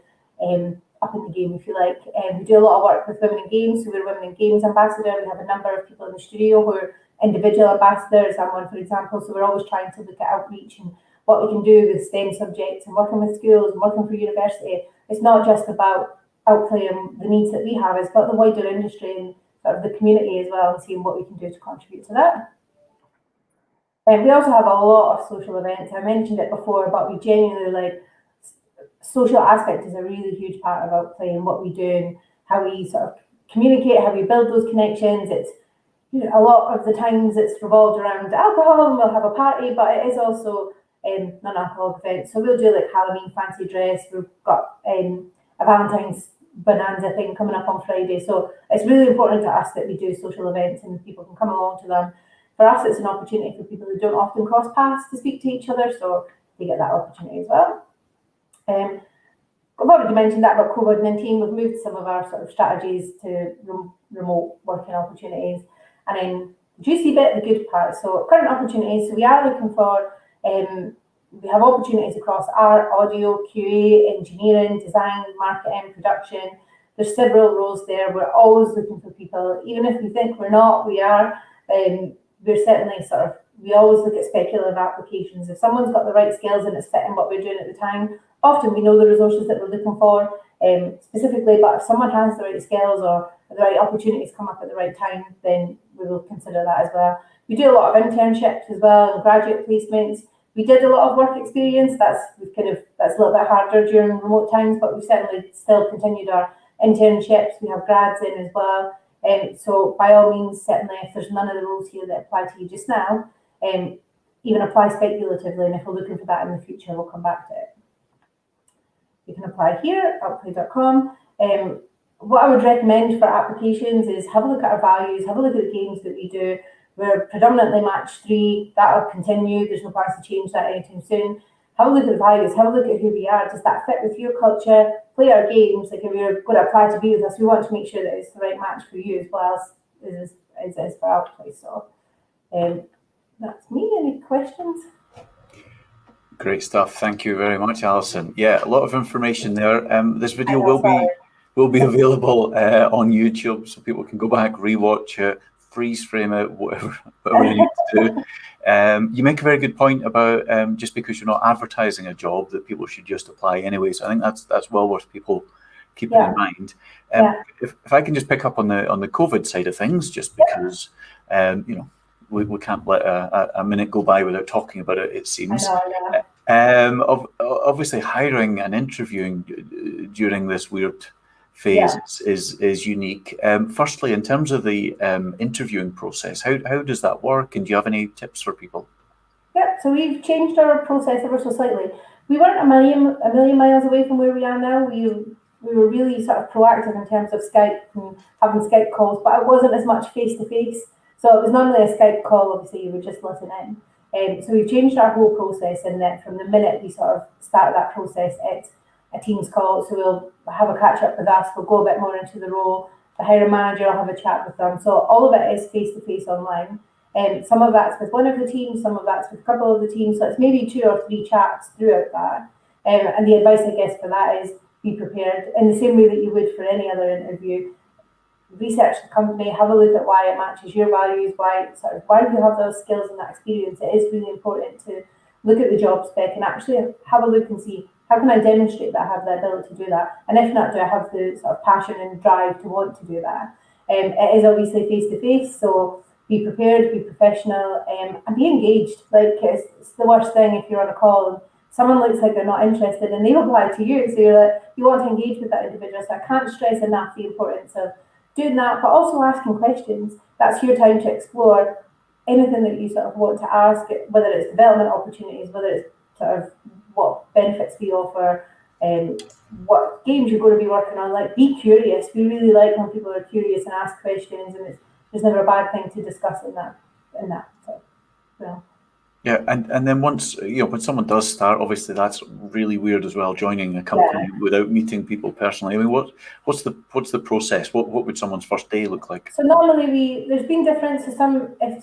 upping the game, if you like. We do a lot of work with Women in Games, so we're Women in Games ambassador. We have a number of people in the studio who are individual ambassadors. I'm one, for example, so we're always trying to look at outreach and what we can do with STEM subjects and working with schools and working for university. It's not just about outplaying the needs that we have, it's about the wider industry and sort of the community as well, and seeing what we can do to contribute to that. And we also have a lot of social events. I mentioned it before, but we genuinely like social aspect is a really huge part of Outplay and what we do and how we sort of communicate, how we build those connections. It's, you know, a lot of the times it's revolved around alcohol and we'll have a party, but it is also non-alcoholic events. So we'll do like Halloween fancy dress. We've got a Valentine's bonanza thing coming up on Friday. So it's really important to us that we do social events and people can come along to them. For us, it's an opportunity for people who don't often cross paths to speak to each other, so they get that opportunity as well. I've already mentioned that about COVID-19. We've moved some of our sort of strategies to remote working opportunities. And then the juicy bit, the good part. So current opportunities, so we are looking for, we have opportunities across art, audio, QA, engineering, design, marketing, production. There's several roles there. We're always looking for people. Even if we think we're not, we are. We're certainly sort of, we always look at speculative applications. If someone's got the right skills and it's fitting what we're doing at the time, often we know the resources that we're looking for specifically, but if someone has the right skills or the right opportunities come up at the right time, then we will consider that as well. We do a lot of internships as well and graduate placements. We did a lot of work experience. That's a little bit harder during remote times, but we've certainly still continued our internships. We have grads in as well. So by all means, certainly if there's none of the roles here that apply to you just now, even apply speculatively, and if we're looking for that in the future, we'll come back to it. You can apply here, outplay.com. What I would recommend for applications is have a look at our values, have a look at the games that we do. We're predominantly match 3, that'll continue, there's no plans to change that anytime soon. Have a look at the values, have a look at who we are, does that fit with your culture? Play our games, like if you're going to apply to be with us, we want to make sure that it's the right match for you as well as is for Outplay. So that's me. Any questions? Great stuff. Thank you very much, Alison. Yeah, a lot of information there. This video will be available on YouTube, so people can go back, rewatch it, freeze frame it, whatever you need to do. You make a very good point about just because you're not advertising a job, that people should just apply anyway. So I think that's well worth people keeping in mind. If I can just pick up on the COVID side of things, just because we can't let a minute go by without talking about it, it seems. Obviously, hiring and interviewing during this weird phase is unique. Firstly, in terms of the interviewing process, how does that work? And do you have any tips for people? Yeah, so we've changed our process ever so slightly. We weren't a million miles away from where we are now. We were really sort of proactive in terms of Skype and having Skype calls, but it wasn't as much face-to-face. So it was normally a Skype call, obviously you would just listen in. So we've changed our whole process in that from the minute we sort of start that process, it's a Teams call. So we'll have a catch up with us, we'll go a bit more into the role, the hiring manager will have a chat with them. So all of it is face-to-face online. Some of that's with one of the teams, some of that's with a couple of the teams. So it's maybe 2 or 3 chats throughout that. And the advice I guess for that is be prepared in the same way that you would for any other interview. Research the company, have a look at why it matches your values, why you have those skills and that experience. It is really important to look at the job spec and actually have a look and see, how can I demonstrate that I have the ability to do that? And if not, do I have the sort of passion and drive to want to do that? It is obviously face-to-face, so be prepared, be professional, and be engaged. Like, it's the worst thing if you're on a call and someone looks like they're not interested and they reply to you, so you're like, you want to engage with that individual. So I can't stress enough the importance of doing that, but also asking questions. That's your time to explore anything that you sort of want to ask, whether it's development opportunities, whether it's sort of what benefits we offer, what games you're going to be working on. Like, be curious. We really like when people are curious and ask questions, and there's never a bad thing to discuss in that. So. Yeah, and then once, when someone does start, obviously that's really weird as well, joining a company without meeting people personally. I mean, what's the process? What would someone's first day look like? So normally there's been difference. If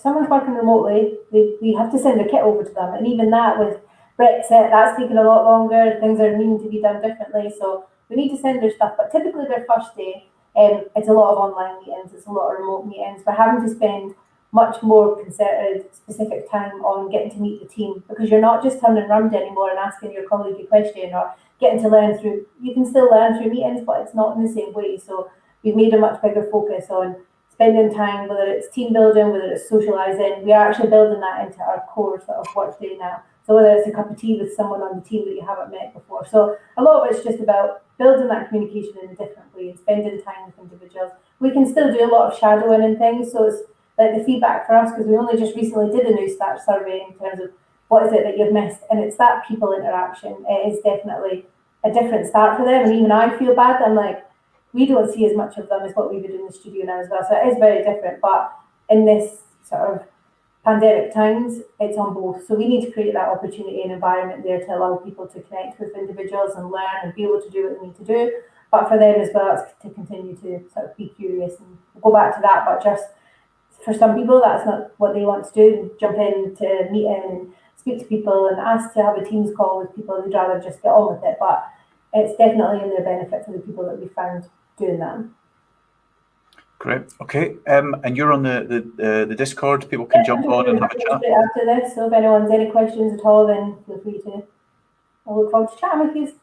someone's working remotely, we have to send a kit over to them, and even that with Brexit, that's taken a lot longer. Things are needing to be done differently, so we need to send their stuff. But typically their first day, it's a lot of online meetings, it's a lot of remote meetings. We're having to spend much more concerted, specific time on getting to meet the team, because you're not just turning around anymore and asking your colleague a question or getting to learn through. You can still learn through meetings, but it's not in the same way. So we've made a much bigger focus on spending time, whether it's team building, whether it's socialising. We are actually building that into our core sort of work day now. So whether it's a cup of tea with someone on the team that you haven't met before. So a lot of it's just about building that communication in a different way and spending time with individuals. We can still do a lot of shadowing and things, so it's like the feedback for us, because we only just recently did a new start survey in terms of what is it that you've missed, and it's that people interaction. It is definitely a different start for them, and even I feel bad. I'm like, we don't see as much of them as what we would in the studio now as well, so it is very different. But in this sort of pandemic times, it's on both, so we need to create that opportunity and environment there to allow people to connect with individuals and learn and be able to do what they need to do. But for them as well, it's to continue to sort of be curious, and we'll go back to that. But just for some people, that's not what they want to do. Jump into a meeting and speak to people and ask to have a Teams call with people. They'd rather just get on with it. But it's definitely in their benefit for the people that we found doing that. Great. Okay. And you're on the Discord. People can jump on and have a chat. After this, so if anyone's any questions at all, then feel free to. I'll look forward to chatting with you.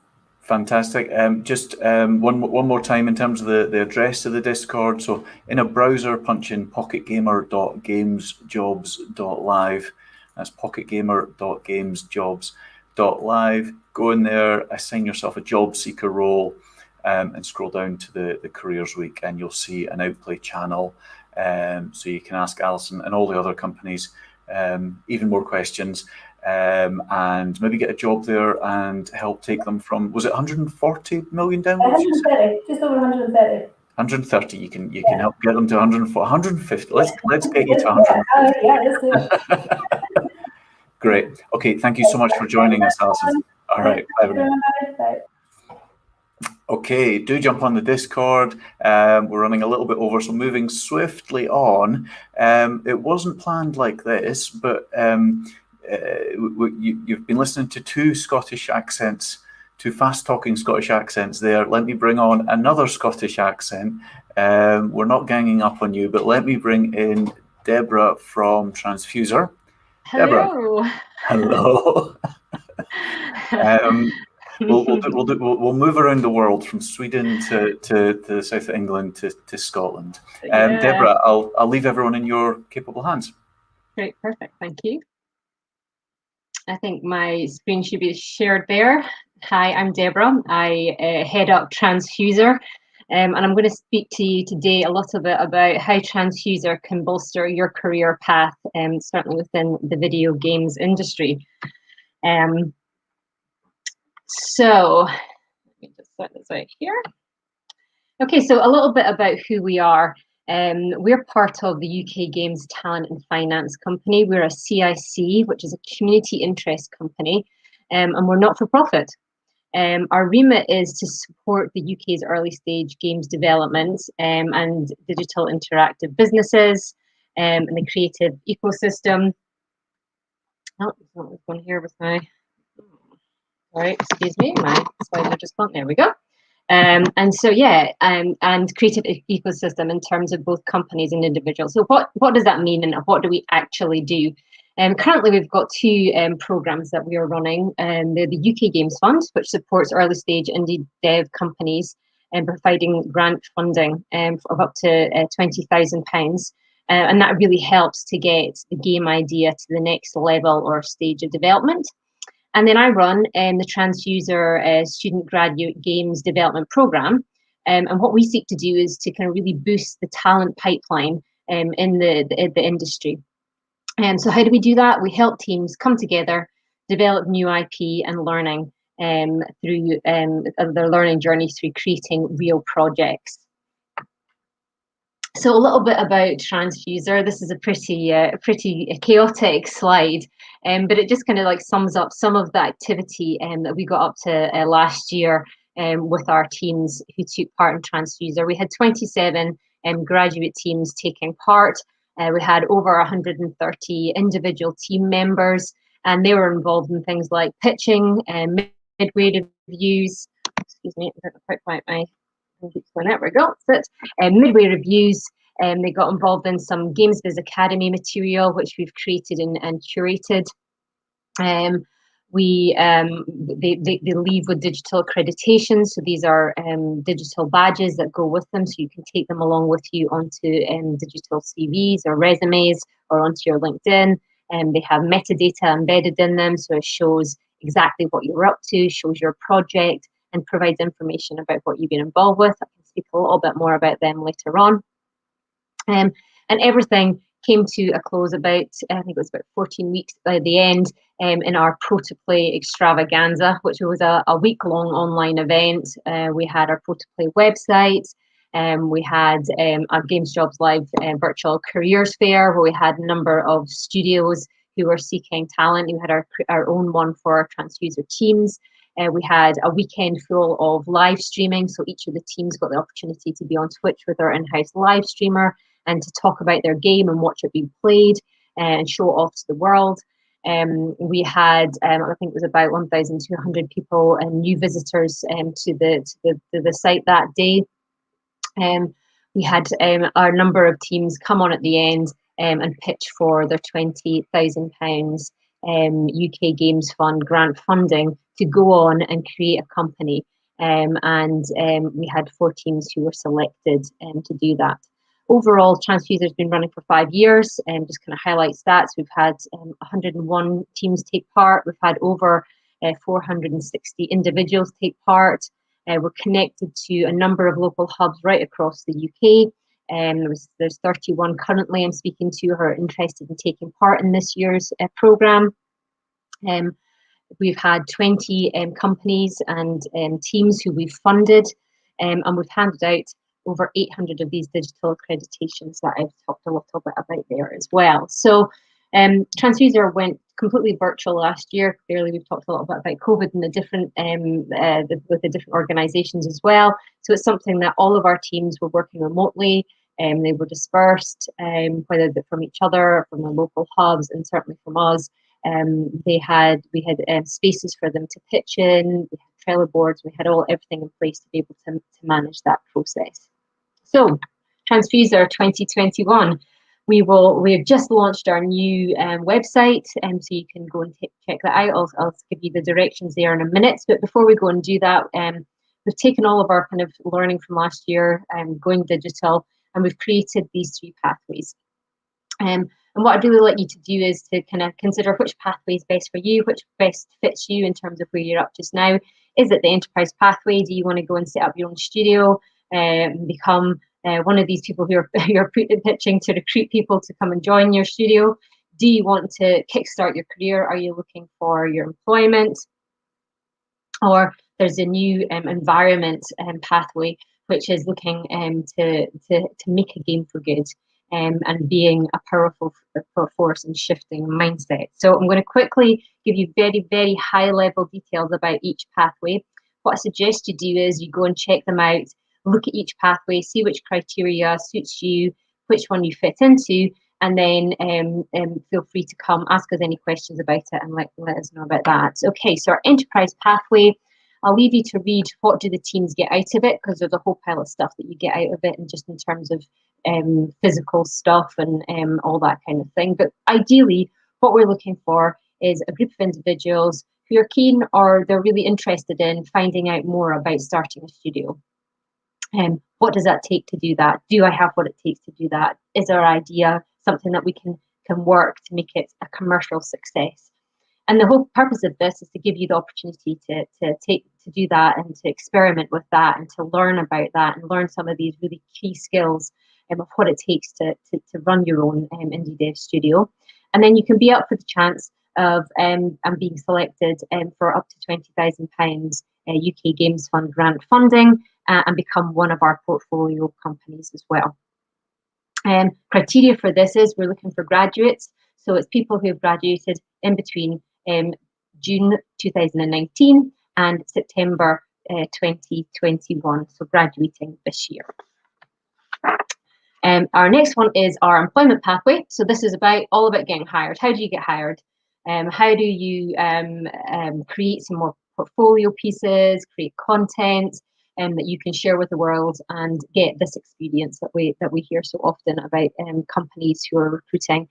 Fantastic. Just one more time in terms of the address of the Discord. So in a browser, punch in pocketgamer.gamesjobs.live. That's pocketgamer.gamesjobs.live. Go in there, assign yourself a job seeker role, and scroll down to the careers week, and you'll see an Outplay channel. So you can ask Alison and all the other companies even more questions. And maybe get a job there and help take them from, was it 140 million downloads? 130, just over 130. 130. You can help get them to 150. Let's get you to 150. Yeah, let's do it. Great. Okay, thank you so much for joining us, Alison. All right, bye. Bye. Okay, do jump on the Discord. We're running a little bit over, so moving swiftly on. It wasn't planned like this, but you've been listening to two Scottish accents, two fast-talking Scottish accents there. Let me bring on another Scottish accent. We're not ganging up on you, but let me bring in Deborah from Tranzfuser. Hello. Deborah. Hello. We'll move around the world from Sweden to the south of England to Scotland. Yeah. Deborah, I'll leave everyone in your capable hands. Great, perfect, thank you. I think my screen should be shared there. Hi, I'm Deborah. I head up Tranzfuser, and I'm going to speak to you today a little bit about how Tranzfuser can bolster your career path, certainly within the video games industry. So let me just set this out here. Okay, so a little bit about who we are. We're part of the UK Games Talent and Finance Company. We're a CIC, which is a community interest company, and we're not for profit. Our remit is to support the UK's early stage games development and digital interactive businesses and the creative ecosystem. Oh, there's not one here with my. Sorry, excuse me, my slides are just gone. There we go. And so, yeah, and creative ecosystem in terms of both companies and individuals. So what does that mean, and what do we actually do? Currently, we've got two programs that we are running. They're the UK Games Fund, which supports early stage indie dev companies and providing grant funding of up to £20,000. And that really helps to get the game idea to the next level or stage of development. And then I run the Tranzfuser Student Graduate Games Development Program. And what we seek to do is to kind of really boost the talent pipeline in the industry. So how do we do that? We help teams come together, develop new IP and learning through their learning journey through creating real projects. So a little bit about Tranzfuser. This is a pretty chaotic slide, but it just kind of like sums up some of the activity that we got up to last year with our teams who took part in Tranzfuser. We had 27 graduate teams taking part. We had over 130 individual team members, and they were involved in things like pitching, midway reviews. Excuse me, I don't quite find my. There we go. That's it. Midway reviews. They got involved in some Games Biz Academy material, which we've created and curated. They leave with digital accreditation. So these are digital badges that go with them, so you can take them along with you onto digital CVs or resumes or onto your LinkedIn. They have metadata embedded in them, so it shows exactly what you're up to, shows your project, and provides information about what you've been involved with. I can speak a little bit more about them later on. And everything came to a close about, I think it was about 14 weeks by the end, in our Pro2Play extravaganza, which was a week-long online event. We had our Pro2Play website. We had our Games Jobs Live virtual careers fair, where we had a number of studios who were seeking talent. We had our own one for our Tranzfuser teams. We had a weekend full of live streaming, so each of the teams got the opportunity to be on Twitch with our in-house live streamer and to talk about their game and watch it being played and show it off to the world. We had, I think it was about 1,200 people and new visitors to the site that day. We had our number of teams come on at the end and pitch for their £20,000 UK Games Fund grant funding to go on and create a company. We had 4 teams who were selected to do that. Overall, Tranzfuser has been running for 5 years, just kind of highlight stats. We've had 101 teams take part. We've had over 460 individuals take part. We're connected to a number of local hubs right across the UK. There's 31 currently I'm speaking to who are interested in taking part in this year's programme. We've had 20 companies and teams who we've funded, and we've handed out over 800 of these digital accreditations that I've talked a little bit about there as well. So Tranzfuser went completely virtual last year. Clearly, we've talked a lot about COVID and the different with the different organisations as well. So it's something that all of our teams were working remotely. They were dispersed, whether from each other, from the local hubs, and certainly from us. We had spaces for them to pitch in. We had Trello boards. We had everything in place to be able to manage that process. So, Tranzfuser 2021. We've just launched our new website, so you can go and check that out. I'll give you the directions there in a minute. But before we go and do that, we've taken all of our kind of learning from last year, going digital, and we've created these 3 pathways. And what I'd really like you to do is to kind of consider which pathway is best for you, which best fits you in terms of where you're up just now. Is it the enterprise pathway? Do you want to go and set up your own studio, become one of these people who are pitching to recruit people to come and join your studio? Do you want to kickstart your career? Are you looking for your employment? Or there's a new environment pathway, which is looking to make a game for good, and being a powerful force in shifting mindset. So I'm going to quickly give you very, very high level details about each pathway. What I suggest you do is you go and check them out, look at each pathway, see which criteria suits you, which one you fit into, and then feel free to come ask us any questions about it and let us know about that. Okay, so our enterprise pathway, I'll leave you to read what do the teams get out of it, because there's a whole pile of stuff that you get out of it, and just in terms of physical stuff and all that kind of thing. But ideally, what we're looking for is a group of individuals who are keen, or they're really interested in finding out more about starting a studio. What does that take to do that? Do I have what it takes to do that? Is our idea something that we can work to make it a commercial success? And the whole purpose of this is to give you the opportunity to do that, and to experiment with that, and to learn about that, and learn some of these really key skills of what it takes to run your own indie dev studio. And then you can be up for the chance of and being selected for up to £20,000 UK Games Fund grant funding, and become one of our portfolio companies as well. Criteria for this is we're looking for graduates, so it's people who have graduated in between June 2019 and September 2021, so graduating this year. Our next one is our employment pathway. So this is all about getting hired. How do you get hired? How do you create some more portfolio pieces, create content that you can share with the world, and get this experience that we hear so often about companies who are recruiting.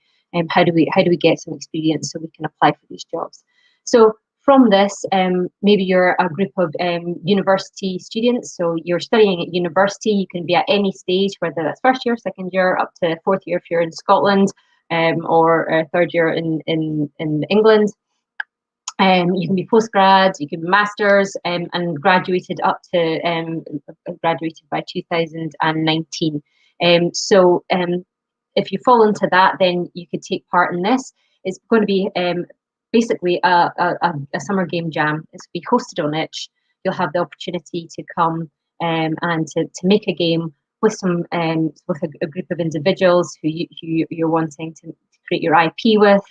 How do we get some experience so we can apply for these jobs? So from this, maybe you're a group of university students, so you're studying at university. You can be at any stage, whether that's first year, second year, up to fourth year if you're in Scotland, or third year in England. You can be postgrad, you can be masters, and graduated up to graduated by 2019. So if you fall into that, then you could take part in this. It's going to be basically a summer game jam. It's going to be hosted on Itch. You'll have the opportunity to come and to make a game with some with a group of individuals who you're wanting to create your IP with.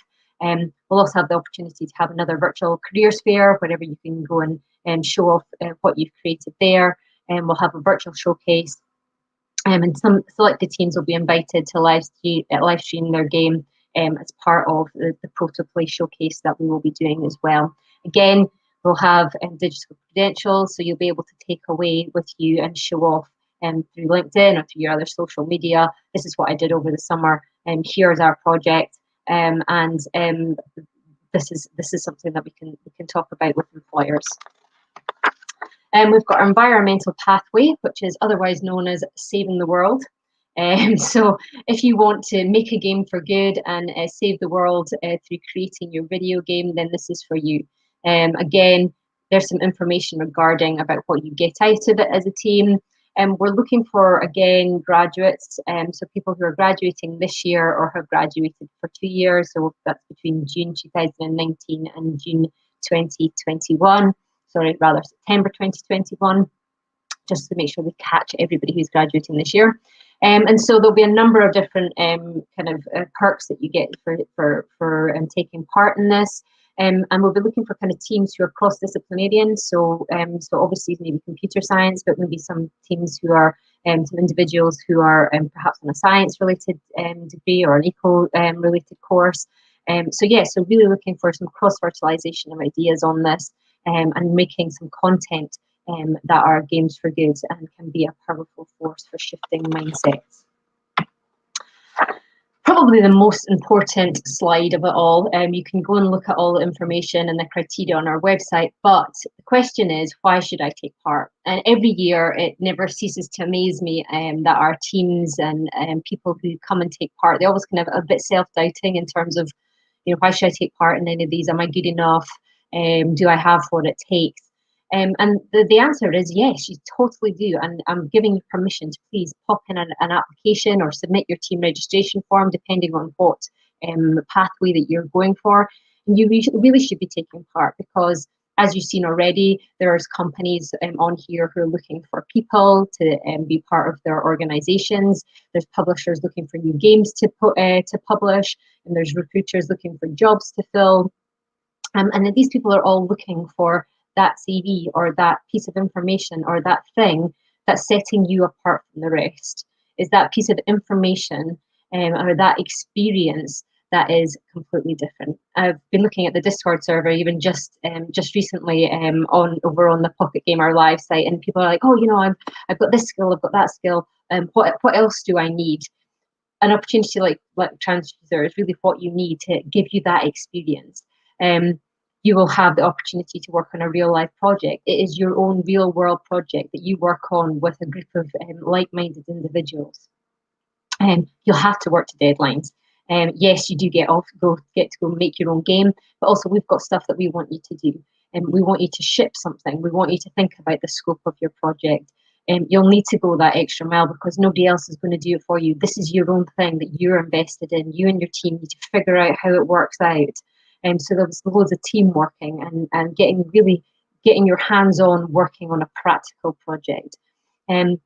We'll also have the opportunity to have another virtual careers fair, wherever you can go and show off what you've created there. And we'll have a virtual showcase. And some selected teams will be invited to live stream their game as part of the Protoplay showcase that we will be doing as well. Again, we'll have digital credentials, so you'll be able to take away with you and show off through LinkedIn or through your other social media. This is what I did over the summer, and here's our project. This is something that we can talk about with employers. We've got our environmental pathway, which is otherwise known as saving the world. So if you want to make a game for good and save the world through creating your video game, then this is for you. Again, there's some information regarding about what you get out of it as a team. We're looking for, again, graduates, so people who are graduating this year or have graduated for 2 years, so that's between June 2019 and June 2021. Sorry, rather September 2021, just to make sure we catch everybody who's graduating this year. And so there'll be a number of different perks that you get for taking part in this. And we'll be looking for kind of teams who are cross-disciplinarian. So obviously maybe computer science, but maybe some teams who are some individuals who are perhaps on a science-related degree or an eco-related course. So really looking for some cross-fertilization of ideas on this and making some content that are games for good and can be a powerful force for shifting mindsets. Probably the most important slide of it all. You can go and look at all the information and the criteria on our website, but the question is, why should I take part? And every year, it never ceases to amaze me that our teams and people who come and take part, they always kind of a bit self-doubting in terms of, why should I take part in any of these? Am I good enough? Do I have what it takes? And the answer is yes, you totally do. And I'm giving you permission to please pop in an application or submit your team registration form, depending on what pathway that you're going for. And you really should be taking part because, as you've seen already, there's companies on here who are looking for people to be part of their organizations. There's publishers looking for new games to publish, and there's recruiters looking for jobs to fill. And these people are all looking for that CV or that piece of information or that thing that's setting you apart from the rest. Is that piece of information or that experience that is completely different. I've been looking at the Discord server even just recently over on the Pocket Gamer Live site, and people are like, oh, I've got this skill, I've got that skill. What else do I need? An opportunity like Tranzfuser is really what you need to give you that experience. You will have the opportunity to work on a real life project. It is your own real world project that you work on with a group of like-minded individuals. You'll have to work to deadlines. Yes, you do get to go make your own game, but also we've got stuff that we want you to do. And we want you to ship something. We want you to think about the scope of your project. You'll need to go that extra mile because nobody else is going to do it for you. This is your own thing that you're invested in. You and your team need to figure out how it works out. So there's loads of team working and getting your hands on working on a practical project. It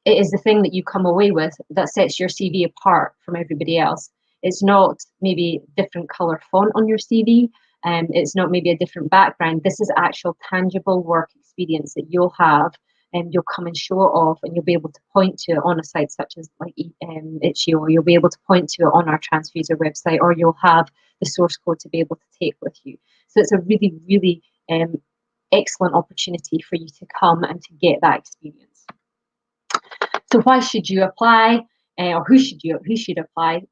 is the thing that you come away with that sets your CV apart from everybody else. It's not maybe different color font on your CV. It's not maybe a different background. This is actual tangible work experience that you'll have and you'll come and show it off and you'll be able to point to it on a site such as like Itch.io, or you'll be able to point to it on our Tranzfuser website, or you'll have the source code to be able to take with you. So it's a really, really excellent opportunity for you to come and to get that experience. So why should you apply, or who should apply?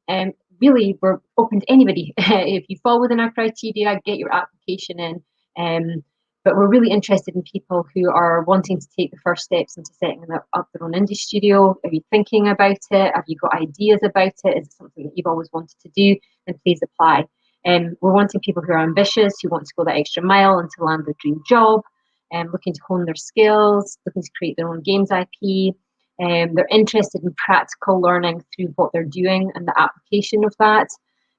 Really, we're open to anybody. If you fall within our criteria, get your application in. But we're really interested in people who are wanting to take the first steps into setting up their own indie studio. Are you thinking about it? Have you got ideas about it? Is it something that you've always wanted to do? Then please apply. We're wanting people who are ambitious, who want to go that extra mile and to land their dream job, looking to hone their skills, looking to create their own games IP. They're interested in practical learning through what they're doing and the application of that.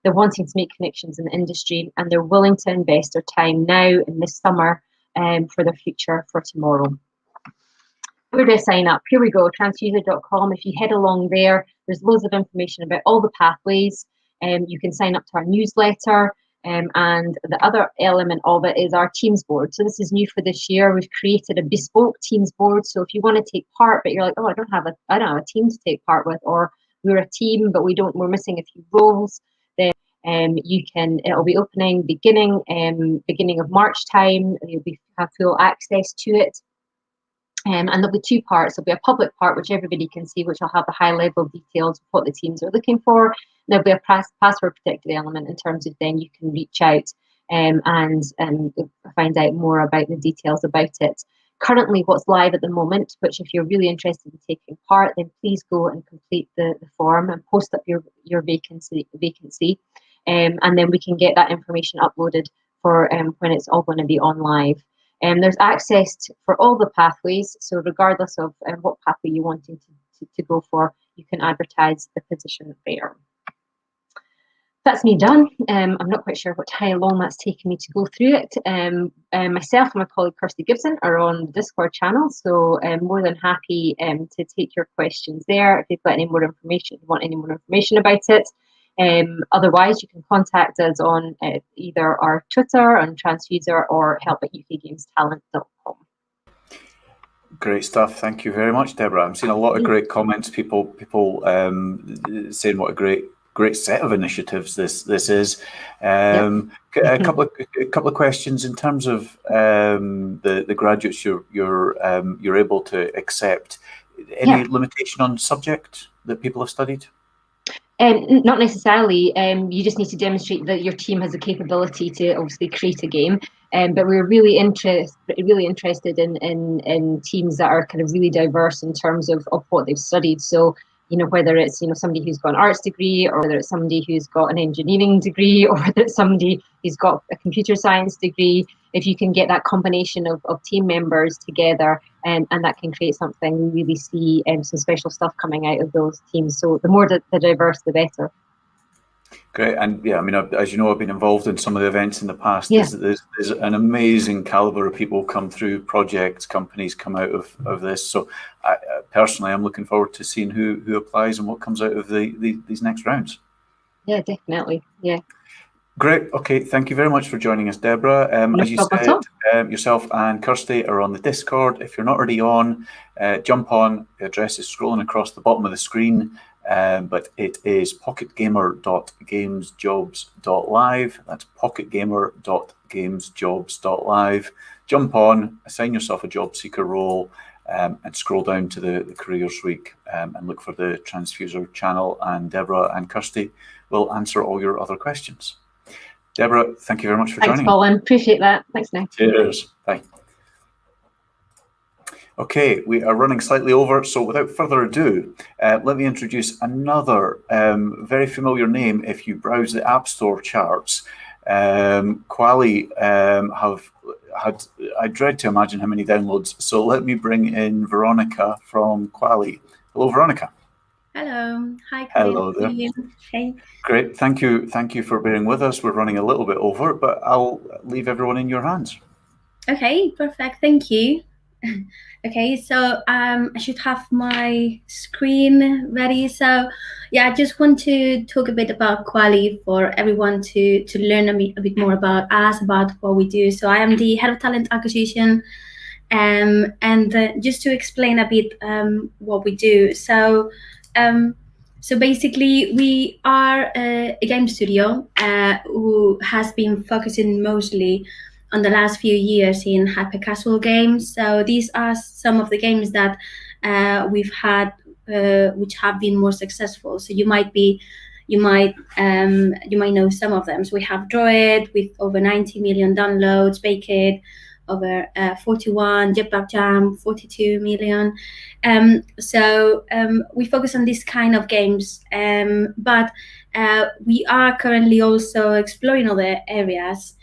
They're wanting to make connections in the industry, and they're willing to invest their time now in this summer for their future for tomorrow. Where do I sign up? Here we go, tranzfuser.com. If you head along there, there's loads of information about all the pathways. You can sign up to our newsletter. And the other element of it is our Teams board. So this is new for this year. We've created a bespoke Teams board. So if you want to take part, but you're like, oh, I don't have a team to take part with, or we're a team, but we're missing a few roles, then it'll be opening beginning of March time. You'll have full access to it. And there'll be two parts. There'll be a public part, which everybody can see, which will have the high level details of what the teams are looking for. There'll be a password protected element in terms of then you can reach out and find out more about the details about it. Currently, what's live at the moment, which if you're really interested in taking part, then please go and complete the form and post up your vacancy. And then we can get that information uploaded for when it's all going to be on live. There's access for all the pathways, so regardless of what pathway you're wanting to go for, you can advertise the position there. that's me done. I'm not quite sure how long that's taken me to go through it. Myself and my colleague Kirsty Gibson are on the Discord channel, so I'm more than happy to take your questions there if you've got any more information, if you want any more information about it. Otherwise, you can contact us on either our Twitter, on Tranzfuser, or help@ukgamestalent.com. Great stuff. Thank you very much, Deborah. I'm seeing a lot of great comments. People saying what a great set of initiatives this is. A couple of questions in terms of the graduates you're able to accept. Any limitation on subject that people have studied? Not necessarily. You just need to demonstrate that your team has the capability to obviously create a game. But we're really interested in teams that are kind of really diverse in terms of what they've studied. So, whether it's somebody who's got an arts degree, or whether it's somebody who's got an engineering degree, or whether it's somebody who's got a computer science degree, if you can get that combination of team members together, and that can create something, we really see some special stuff coming out of those teams. So the more the diverse, the better. Great. And yeah, I mean, as you know, I've been involved in some of the events in the past. There's an amazing caliber of people come through, projects, companies come out of this. So personally, I'm looking forward to seeing who applies and what comes out of these next rounds. Yeah, definitely. Yeah. Great. Okay. Thank you very much for joining us, Deborah. As you said, yourself and Kirsty are on the Discord. If you're not already on, jump on. The address is scrolling across the bottom of the screen. But it is pocketgamer.gamesjobs.live. That's pocketgamer.gamesjobs.live. Jump on, assign yourself a job seeker role, and scroll down to the careers week and look for the Tranzfuser channel, and Deborah and Kirsty will answer all your other questions. Deborah, thank you very much for joining us. Thanks, Colin. Appreciate that. Thanks, Nick. Cheers. Bye. Okay, we are running slightly over, so without further ado, let me introduce another very familiar name if you browse the App Store charts. Kwalee have had, I dread to imagine how many downloads, so let me bring in Veronica from Kwalee. Hello, Veronica. Hello. Hi, Kwalee. Hello there. Hey. Great, thank you for bearing with us. We're running a little bit over, but I'll leave everyone in your hands. Okay, perfect, thank you. Okay, so I should have my screen ready. So yeah, I just want to talk a bit about Kwalee for everyone to learn a bit more about us, about what we do. So I am the head of talent acquisition, and just to explain a bit what we do. So basically, we are a game studio who has been focusing mostly on the last few years in hyper-casual games. So these are some of the games that we've had, which have been more successful. So you might know some of them. So we have Droid with over 90 million downloads, Baked over 41, Jetpack Jam 42 million. We focus on this kind of games, but we are currently also exploring other areas.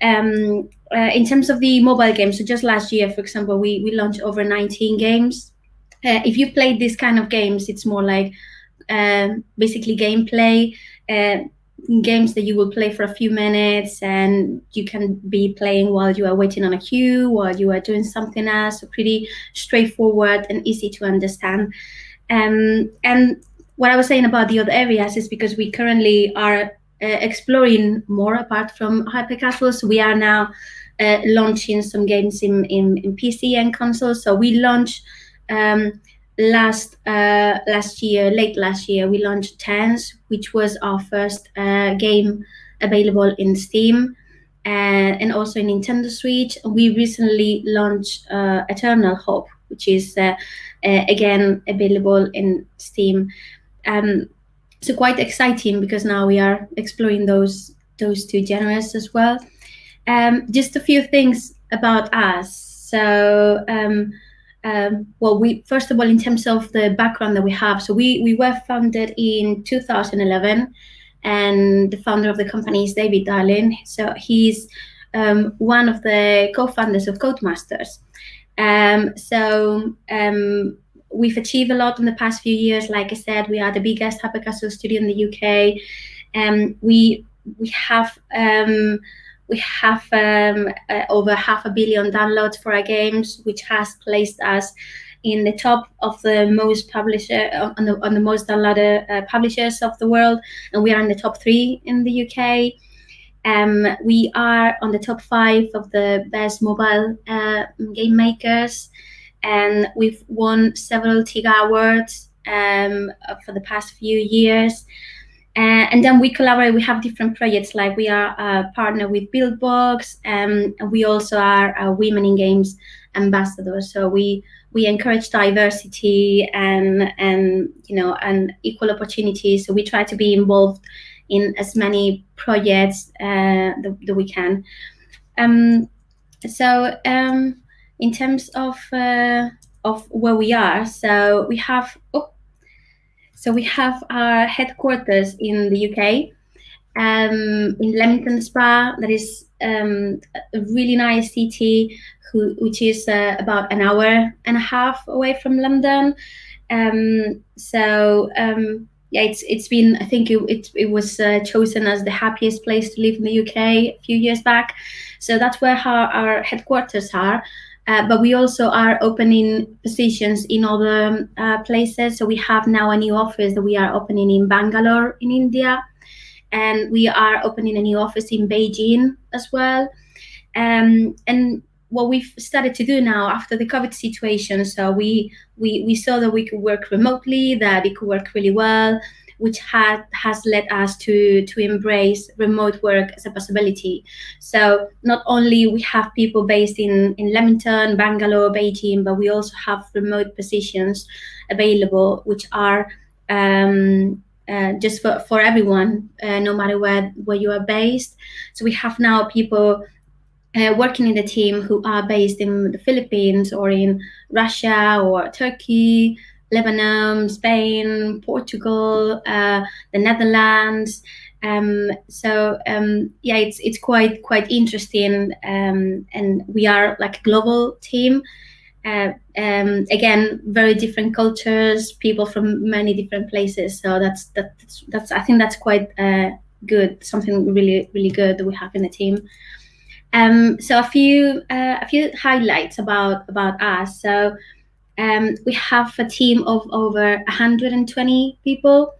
In terms of the mobile games, so just last year, for example, we launched over 19 games. If you played this kind of games, it's more like basically gameplay, games that you will play for a few minutes and you can be playing while you are waiting on a queue, while you are doing something else. So pretty straightforward and easy to understand. And what I was saying about the other areas is because we currently are exploring more apart from hyper-casual. So we are now launching some games in PC and consoles. So we launched late last year, we launched Tense, which was our first game available in Steam and also in Nintendo Switch. We recently launched Eternal Hope, which is again available in Steam. So quite exciting because now we are exploring those two genres as well. Just a few things about us. So, first of all, in terms of the background that we have, so we were founded in 2011, and the founder of the company is David Darling. So he's one of the co-founders of Codemasters. We've achieved a lot in the past few years. Like I said, we are the biggest hyper-casual studio in the UK. We have over 500 million downloads for our games, which has placed us in the top of the most on the most downloaded publishers of the world, and we are in the top 3 in the UK. We are on the top 5 of the best mobile game makers, and we've won several TIGA awards for the past few years. And then we collaborate. We have different projects, like we are a partner with Buildbox, and we also are a Women in Games ambassador. So we encourage diversity and equal opportunities. So we try to be involved in as many projects that we can. In terms of where we are, so we have our headquarters in the UK, in Leamington Spa. That is a really nice city, which is about an hour and a half away from London. It's been, I think it was chosen as the happiest place to live in the UK a few years back. So that's where our headquarters are. But we also are opening positions in other places. So we have now a new office that we are opening in Bangalore in India, and we are opening a new office in Beijing as well. And what we've started to do now after the COVID situation, so we saw that we could work remotely, that it could work really well, which has led us to embrace remote work as a possibility. So not only we have people based in Leamington, Bangalore, Beijing, but we also have remote positions available, which are just for everyone, no matter where you are based. So we have now people working in the team who are based in the Philippines or in Russia or Turkey, Lebanon, Spain, Portugal, the Netherlands. It's quite interesting, and we are like a global team. Again, very different cultures, people from many different places. So that's I think that's quite good. Something really good that we have in the team. So a few highlights about us. So we have a team of over 120 people.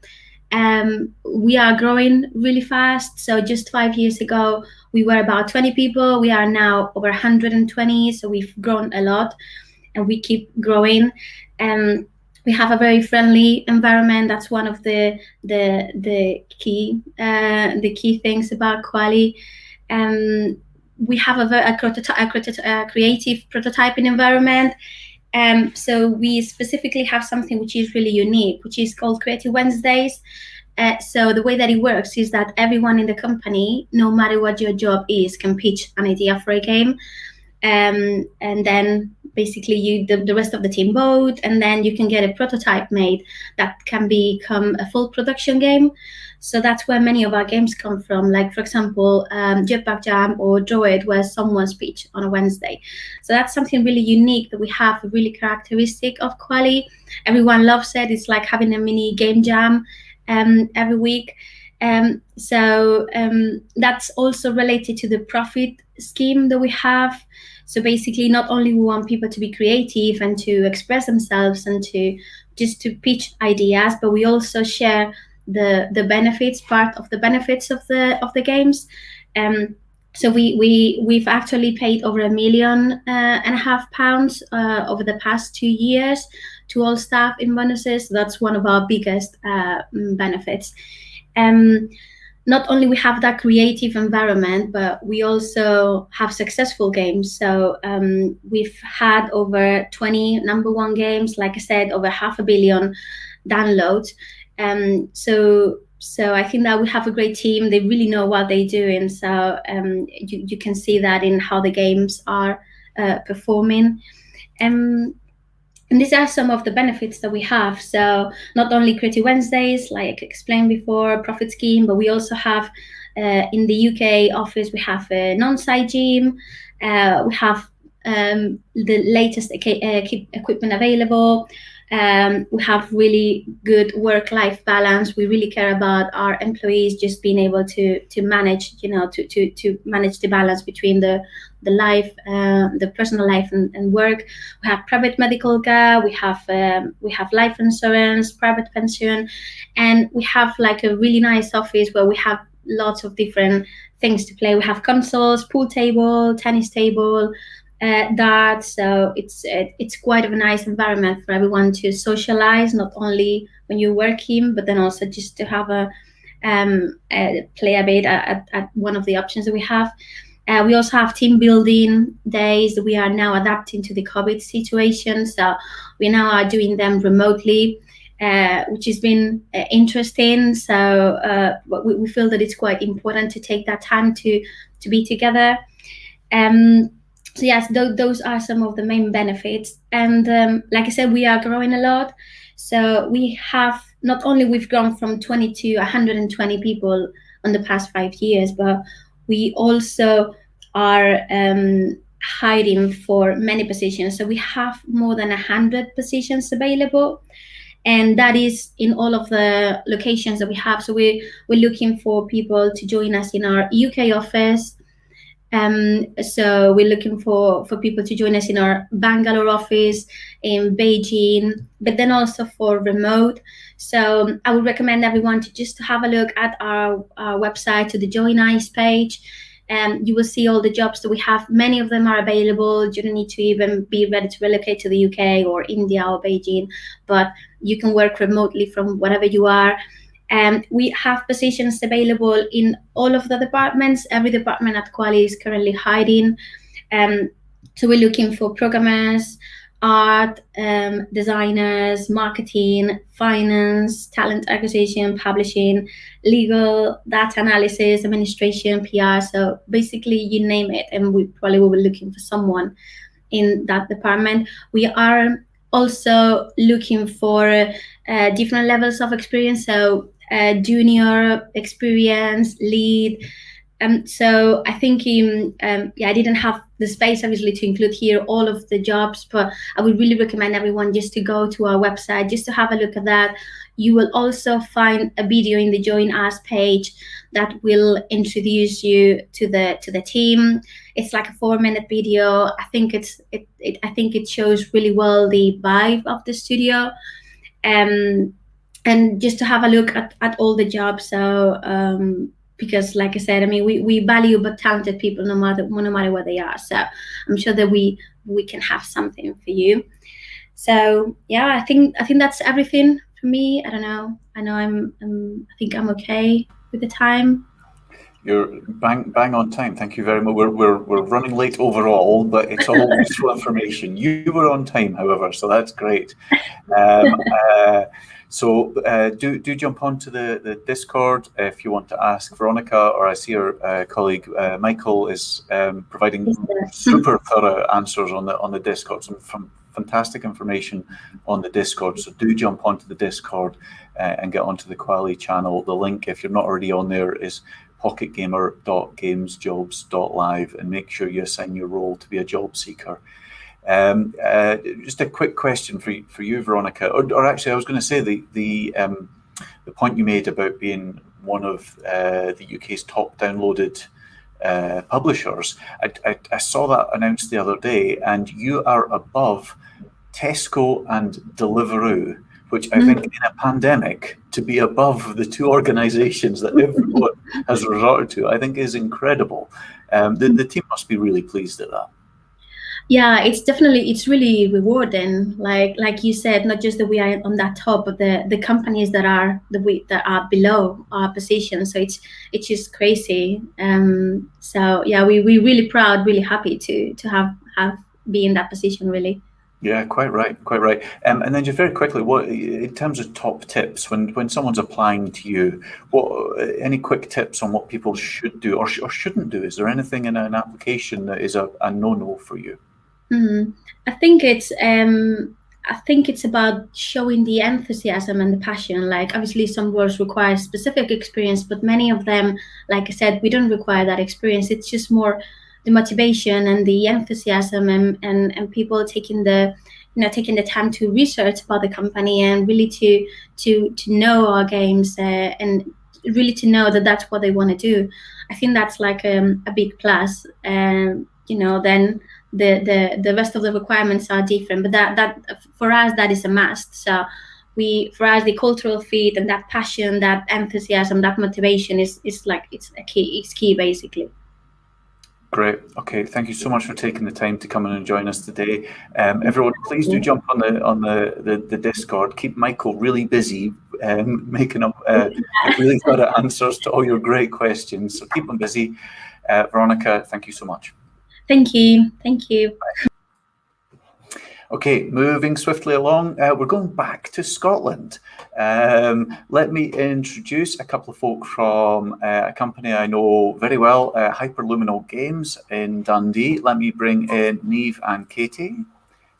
We are growing really fast. So just 5 years ago, we were about 20 people. We are now over 120. So we've grown a lot, and we keep growing. We have a very friendly environment. That's one of the key things about Kwalee. We have a creative prototyping environment. So we specifically have something which is really unique, which is called Creative Wednesdays. So the way that it works is that everyone in the company, no matter what your job is, can pitch an idea for a game. And then basically the rest of the team vote, and then you can get a prototype made that can become a full production game. So that's where many of our games come from. Like, for example, Jetpack Jam or Droid, where someone's pitch on a Wednesday. So that's something really unique that we have, really characteristic of Kwalee. Everyone loves it. It's like having a mini game jam every week. That's also related to the profit scheme that we have. So basically, not only we want people to be creative and to express themselves and to pitch ideas, but we also share the benefits, part of the benefits of the games. So we've actually paid over £1.5 million over the past 2 years to all staff in bonuses. That's one of our biggest benefits. Not only we have that creative environment, but we also have successful games. So we've had over 20 number one games, like I said, over 500 million downloads. So I think that we have a great team. They really know what they're doing. So you can see that in how the games are performing. And these are some of the benefits that we have. So not only Creative Wednesdays, like I explained before, profit scheme, but we also have in the UK office, we have an on-site gym. We have the latest equipment available. We have really good work-life balance. We really care about our employees just being able to manage, to manage the balance between the life, the personal life and work. We have private medical care. We have life insurance, private pension, and we have like a really nice office where we have lots of different things to play. We have consoles, pool table, tennis table, that. So it's quite of a nice environment for everyone to socialize, not only when you're working, but then also just to have a play a bit at one of the options that we have. We also have team building days that we are now adapting to the COVID situation. So we now are doing them remotely, which has been interesting. So we feel that it's quite important to take that time to be together. So yes, those are some of the main benefits. And like I said, we are growing a lot. So we have not only we've grown from 20 to 120 people on the past 5 years, but we also are hiring for many positions. So we have more than 100 positions available, and that is in all of the locations that we have. So we're looking for people to join us in our UK office. So we're looking for people to join us in our Bangalore office, in Beijing, but then also for remote. So I would recommend everyone to just have a look at our website, to the Join Us page. You will see all the jobs that we have. Many of them are available. You don't need to even be ready to relocate to the UK or India or Beijing, but you can work remotely from wherever you are. We have positions available in all of the departments. Every department at Kwalee is currently hiring. So we're looking for programmers, art, designers, marketing, finance, talent acquisition, publishing, legal, data analysis, administration, PR. So basically you name it, and we probably will be looking for someone in that department. We are also looking for different levels of experience. So junior, experience, lead. So I think I didn't have the space obviously to include here all of the jobs, but I would really recommend everyone just to go to our website, just to have a look at that. You will also find a video in the Join Us page that will introduce you to the team. It's like a 4-minute video. I think it shows really well the vibe of the studio. And just to have a look at all the jobs. So because like I said, I mean, we value but talented people no matter where they are. So I'm sure that we can have something for you. So yeah, I think that's everything for me. I don't know. I know I think I'm okay with the time. You're bang on time. Thank you very much. We're running late overall, but it's all useful information. You were on time, however, so that's great. So do jump onto the Discord if you want to ask Veronica, or I see her colleague Michael is providing super thorough answers on the Discord. Some fantastic information on the Discord. So do jump onto the Discord and get onto the Kwalee channel. The link, if you're not already on there, is pocketgamer.gamesjobs.live, and make sure you assign your role to be a job seeker. Just a quick question for you, Veronica, or actually I was going to say the point you made about being one of the UK's top downloaded publishers. I saw that announced the other day, and you are above Tesco and Deliveroo, which I think in a pandemic, to be above the two organizations that everyone has resorted to, I think is incredible. The team must be really pleased at that. Yeah, it's really rewarding. Like you said, not just that we are on that top, but the companies that are below our position. So it's just crazy. So yeah, we're really proud, really happy to have be in that position, really. Yeah, quite right. And then just very quickly, what in terms of top tips when someone's applying to you, any quick tips on what people should do or shouldn't do? Is there anything in an application that is a no-no for you? I think it's about showing the enthusiasm and the passion. Like obviously some roles require specific experience, but many of them, like I said, we don't require that experience. It's just more the motivation and the enthusiasm and people taking the taking the time to research about the company and really to know our games and really to know that that's what they want to do. I think that's like a big plus. Then the rest of the requirements are different, but that for us that is a must. So for us the cultural fit and that passion, that enthusiasm, that motivation is like it's key basically. Great. Okay. Thank you so much for taking the time to come in and join us today. Everyone, please do jump on the Discord. Keep Michael really busy making up really thorough answers to all your great questions. So keep them busy. Veronica, thank you so much. Thank you. Thank you. Bye. Okay, moving swiftly along, we're going back to Scotland. Let me introduce a couple of folk from a company I know very well, Luminal Games in Dundee. Let me bring in Niamh and Katie.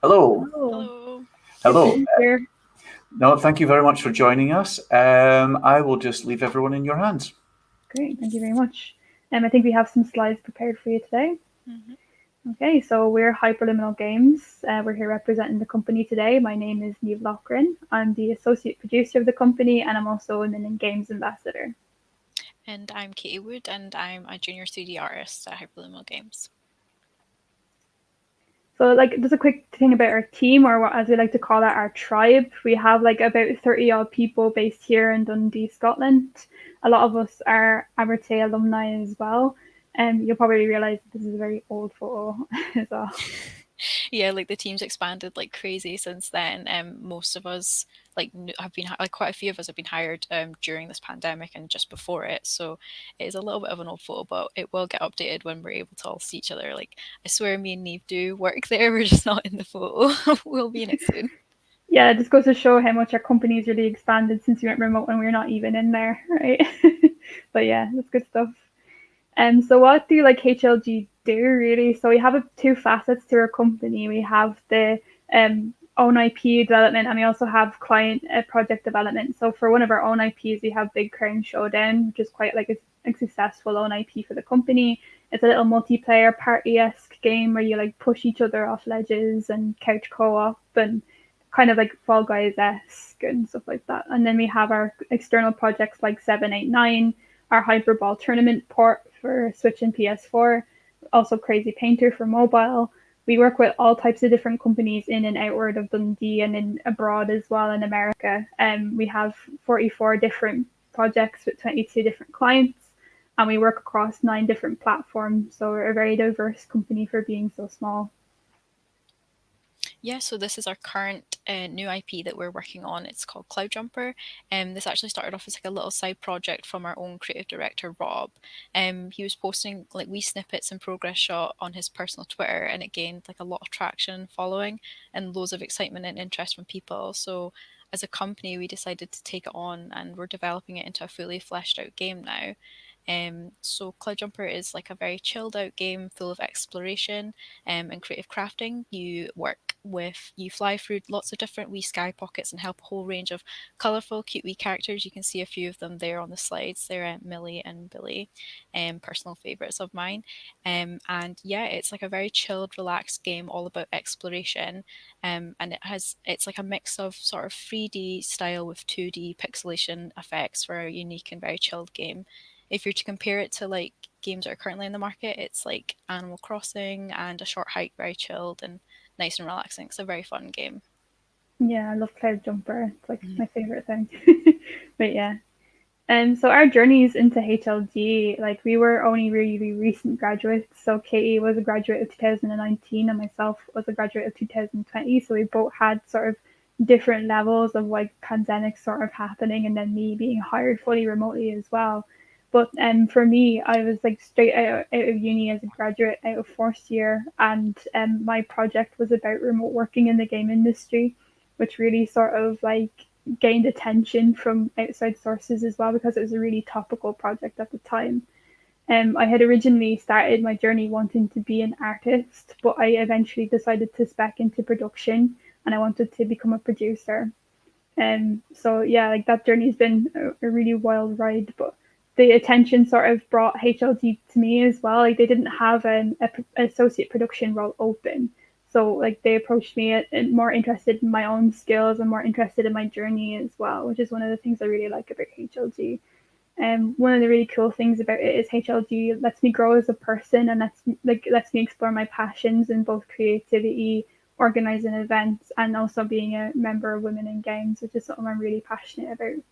Hello. Hello. Hello. No, thank you very much for joining us. I will just leave everyone in your hands. Great, thank you very much. I think we have some slides prepared for you today. Okay, so we're Hyperluminal Games. We're here representing the company today. My name is Niamh Loughran. I'm the associate producer of the company, and I'm also an in-games ambassador. And I'm Katie Wood, and I'm a junior 3D artist at Hyperluminal Games. So, just a quick thing about our team, or what, as we like to call it, our tribe. We have about 30 odd people based here in Dundee, Scotland. A lot of us are Abertay alumni as well. You'll probably realise this is a very old photo as well. Yeah, the team's expanded like crazy since then. Most of us have been quite a few of us have been hired during this pandemic and just before it. So it is a little bit of an old photo, but it will get updated when we're able to all see each other. I swear, me and Niamh do work there. We're just not in the photo. We'll be in it soon. Yeah, it just goes to show how much our company's really expanded since we went remote and we're not even in there, right? But yeah, that's good stuff. So what do HLG do really? So we have two facets to our company. We have the own IP development, and we also have client project development. So for one of our own IPs, we have Big Crown Showdown, which is quite a successful own IP for the company. It's a little multiplayer party-esque game where you push each other off ledges and couch co-op and kind of Fall Guys-esque and stuff like that. And then we have our external projects like 789, our Hyperball tournament port for Switch and PS4, also Crazy Painter for mobile. We work with all types of different companies in and outward of Dundee and in abroad as well in America. We have 44 different projects with 22 different clients, and we work across 9 different platforms. So we're a very diverse company for being so small. Yeah, so this is our current new IP that we're working on. It's called Cloud Jumper. This actually started off as a little side project from our own creative director, Rob. He was posting wee snippets and progress shot on his personal Twitter, and it gained a lot of traction following and loads of excitement and interest from people. So as a company, we decided to take it on, and we're developing it into a fully fleshed out game now. So Cloud Jumper is a very chilled out game full of exploration and creative crafting. You fly through lots of different wee sky pockets and help a whole range of colourful, cute wee characters. You can see a few of them there on the slides. They're Millie and Billy, personal favourites of mine. And yeah, it's a very chilled, relaxed game all about exploration. And it's a mix of sort of 3D style with 2D pixelation effects for a unique and very chilled game. If you're to compare it to games that are currently in the market, it's like Animal Crossing and A Short Hike, very chilled and nice and relaxing. It's a very fun game. Yeah, I love Cloud Jumper. It's my favorite thing. But yeah. So our journeys into HLG, we were only really recent graduates. So Katie was a graduate of 2019 and myself was a graduate of 2020. So we both had sort of different levels of pandemic sort of happening, and then me being hired fully remotely as well. But for me, I was straight out of uni as a graduate, out of 4th year, and my project was about remote working in the game industry, which really sort of gained attention from outside sources as well, because it was a really topical project at the time. I had originally started my journey wanting to be an artist, but I eventually decided to spec into production, and I wanted to become a producer. So yeah, that journey's been a really wild ride, but the attention sort of brought HLG to me as well. They didn't have an associate production role open. So like they approached me and more interested in my own skills and more interested in my journey as well, which is one of the things I really like about HLG. And one of the really cool things about it is HLG lets me grow as a person and lets me explore my passions in both creativity, organizing events, and also being a member of Women in Games, which is something I'm really passionate about.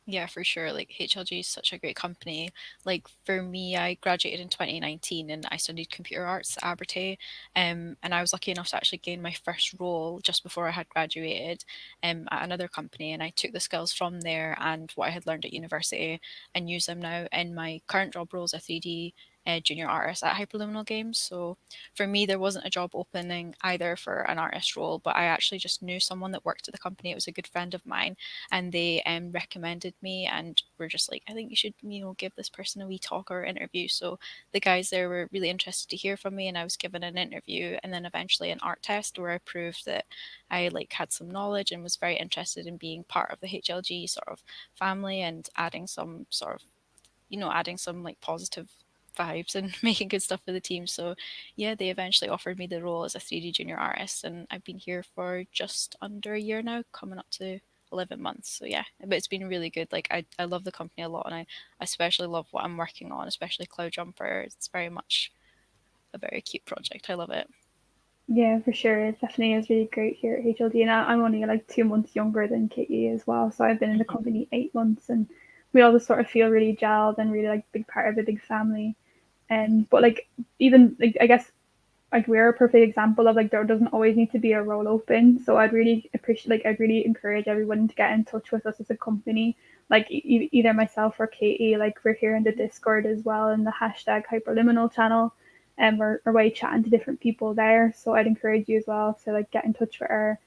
Yeah, for sure. Like HLG is such a great company. Like for me, I graduated in 2019 and I studied computer arts at Abertay. And I was lucky enough to actually gain my first role just before I had graduated at another company. And I took the skills from there and what I had learned at university and use them now in my current job role as a 3D junior artist at Hyperluminal Games. So for me, there wasn't a job opening either for an artist role, but I actually just knew someone that worked at the company. It was a good friend of mine, and they recommended me and were just like, I think you should, give this person a wee talk or interview. So the guys there were really interested to hear from me, and I was given an interview and then eventually an art test where I proved that I had some knowledge and was very interested in being part of the HLG sort of family and adding some sort of, adding some positive vibes and making good stuff for the team. So yeah, they eventually offered me the role as a 3D junior artist, and I've been here for just under a year now, coming up to 11 months. So yeah, but it's been really good. I love the company a lot, and I especially love what I'm working on, especially Cloud Jumper. It's very much a very cute project. I love it. Yeah, for sure. It definitely is really great here at HLD. And I'm only 2 months younger than Katie as well. So I've been in the company 8 months, and we all just sort of feel really gelled and really big part of a big family. But even I guess we're a perfect example of there doesn't always need to be a role open. So I'd really appreciate I'd really encourage everyone to get in touch with us as a company. Either myself or Katie, we're here in the Discord as well in the hashtag Hyperluminal channel, and we're away chatting to different people there. So I'd encourage you as well to get in touch with our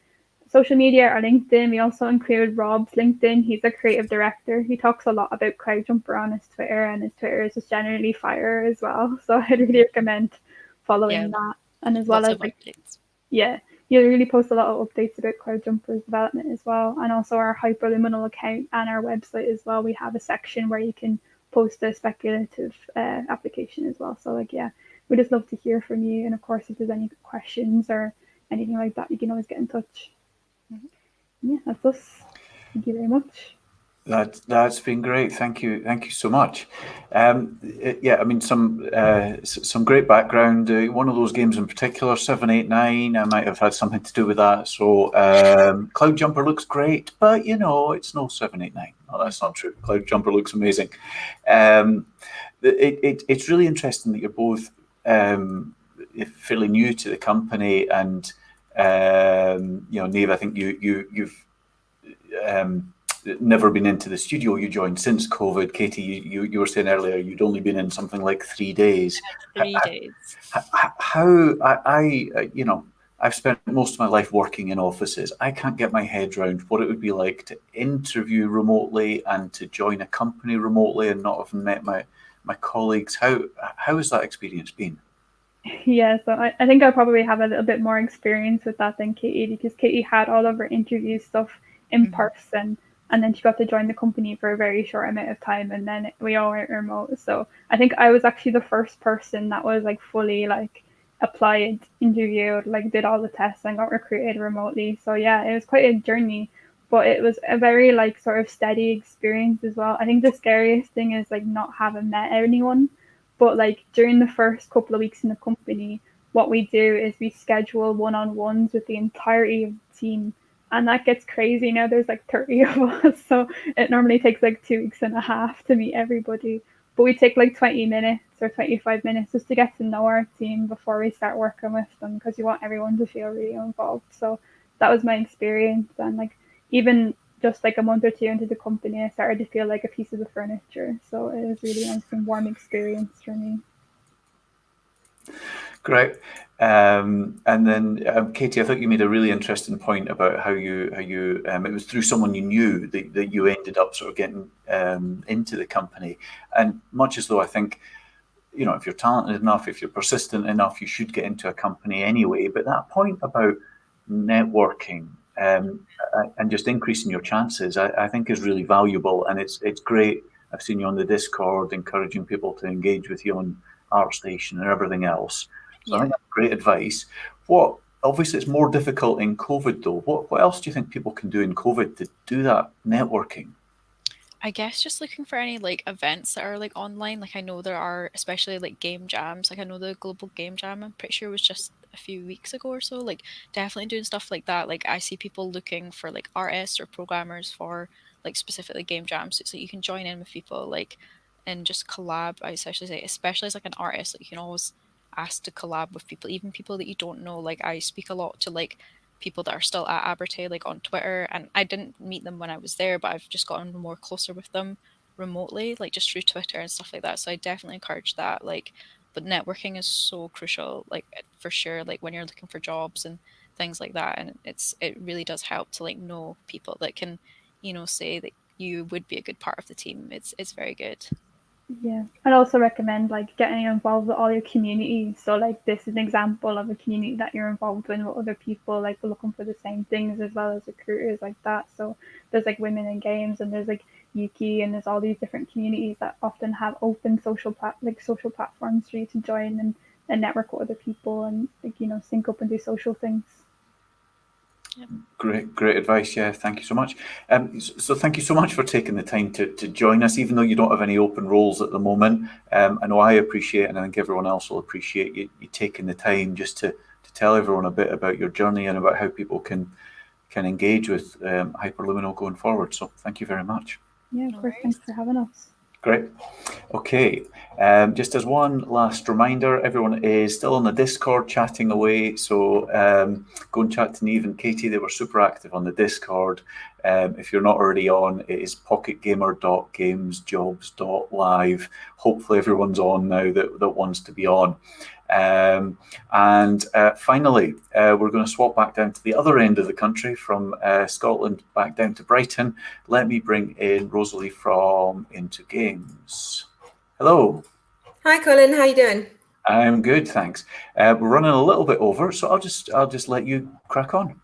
social media, our LinkedIn. We also include Rob's LinkedIn. He's a creative director. He talks a lot about Cloud Jumper on his Twitter, and his Twitter is just generally fire as well. So I'd really recommend following that. And as well as updates. Yeah, you really post a lot of updates about Cloud Jumper's development as well, and also our Hyperluminal account and our website as well. We have a section where you can post a speculative application as well. So yeah, we just love to hear from you, and of course if there's any questions or anything like that, you can always get in touch. Yeah, that's us. Thank you very much. That's been great. Thank you so much. Yeah, I mean some great background. One of those games in particular, 789. I might have had something to do with that. So Cloud Jumper looks great, but it's no 789. No, that's not true. Cloud Jumper looks amazing. It's really interesting that you're both fairly new to the company, and Neve, I think you've never been into the studio. You joined since COVID. Katie, you were saying earlier you'd only been in something like 3 days. 3 days. How I've spent most of my life working in offices. I can't get my head around what it would be like to interview remotely and to join a company remotely and not have met my colleagues. How has that experience been? Yeah, so I think I probably have a little bit more experience with that than Katie, because Katie had all of her interview stuff in person, and then she got to join the company for a very short amount of time, and then we all went remote. So I think I was actually the first person that was fully applied, interviewed, did all the tests and got recruited remotely. So yeah, it was quite a journey, but it was a very sort of steady experience as well. I think the scariest thing is not having met anyone, but during the first couple of weeks in the company, what we do is we schedule one-on-ones with the entirety of the team. And that gets crazy now. There's 30 of us, so it normally takes 2.5 weeks to meet everybody. But we take 20 minutes or 25 minutes just to get to know our team before we start working with them, because you want everyone to feel really involved. So that was my experience, and even just a month or two into the company, I started to feel like a piece of the furniture. So it was really nice and warm experience for me. Great. And then Katie, I thought you made a really interesting point about how you it was through someone you knew that you ended up sort of getting into the company. And much as though I think, if you're talented enough, if you're persistent enough, you should get into a company anyway. But that point about networking and just increasing your chances, I think is really valuable, and it's great. I've seen you on the Discord encouraging people to engage with you on ArtStation and everything else. So I think that's great advice. What obviously it's more difficult in COVID though. What else do you think people can do in COVID to do that networking? I guess just looking for any like events that are like online. Like I know there are, especially like game jams. Like I know the Global Game Jam, I'm pretty sure was just a few weeks ago or so. Like definitely doing stuff like that. Like I see people looking for like artists or programmers for like specifically game jams, so you can join in with people like and just collab. I especially say, especially as like an artist, like you can always ask to collab with people, even people that you don't know. Like I speak a lot to like people that are still at Abertay, like on Twitter, and I didn't meet them when I was there, but I've just gotten more closer with them remotely, like just through Twitter and stuff like that. So I definitely encourage that. Like, but networking is so crucial, like for sure, like when you're looking for jobs and things like that. And it really does help to like know people that can, say that you would be a good part of the team. It's very good. Yeah, I'd also recommend like getting involved with all your community. So like this is an example of a community that you're involved in with other people like looking for the same things, as well as recruiters like that. So there's like Women in Games, and there's like Yuki, and there's all these different communities that often have open social platforms for you to join and network with other people and like sync up and do social things. Great advice. Yeah, thank you so much. So thank you so much for taking the time to join us, even though you don't have any open roles at the moment. I know I appreciate, and I think everyone else will appreciate you taking the time just to tell everyone a bit about your journey and about how people can engage with Hyperluminal going forward. So thank you very much. Yeah, of course. Thanks for having us. Great. Okay. Just as one last reminder, everyone is still on the Discord chatting away. So go and chat to Neve and Katie. They were super active on the Discord. If you're not already on, it is pocketgamer.gamesjobs.live. Hopefully everyone's on now that wants to be on. Finally, we're going to swap back down to the other end of the country from Scotland back down to Brighton. Let me bring in Rosalie from Into Games. Hello. Hi, Colin. How you doing? I'm good, thanks. We're running a little bit over, so I'll just let you crack on.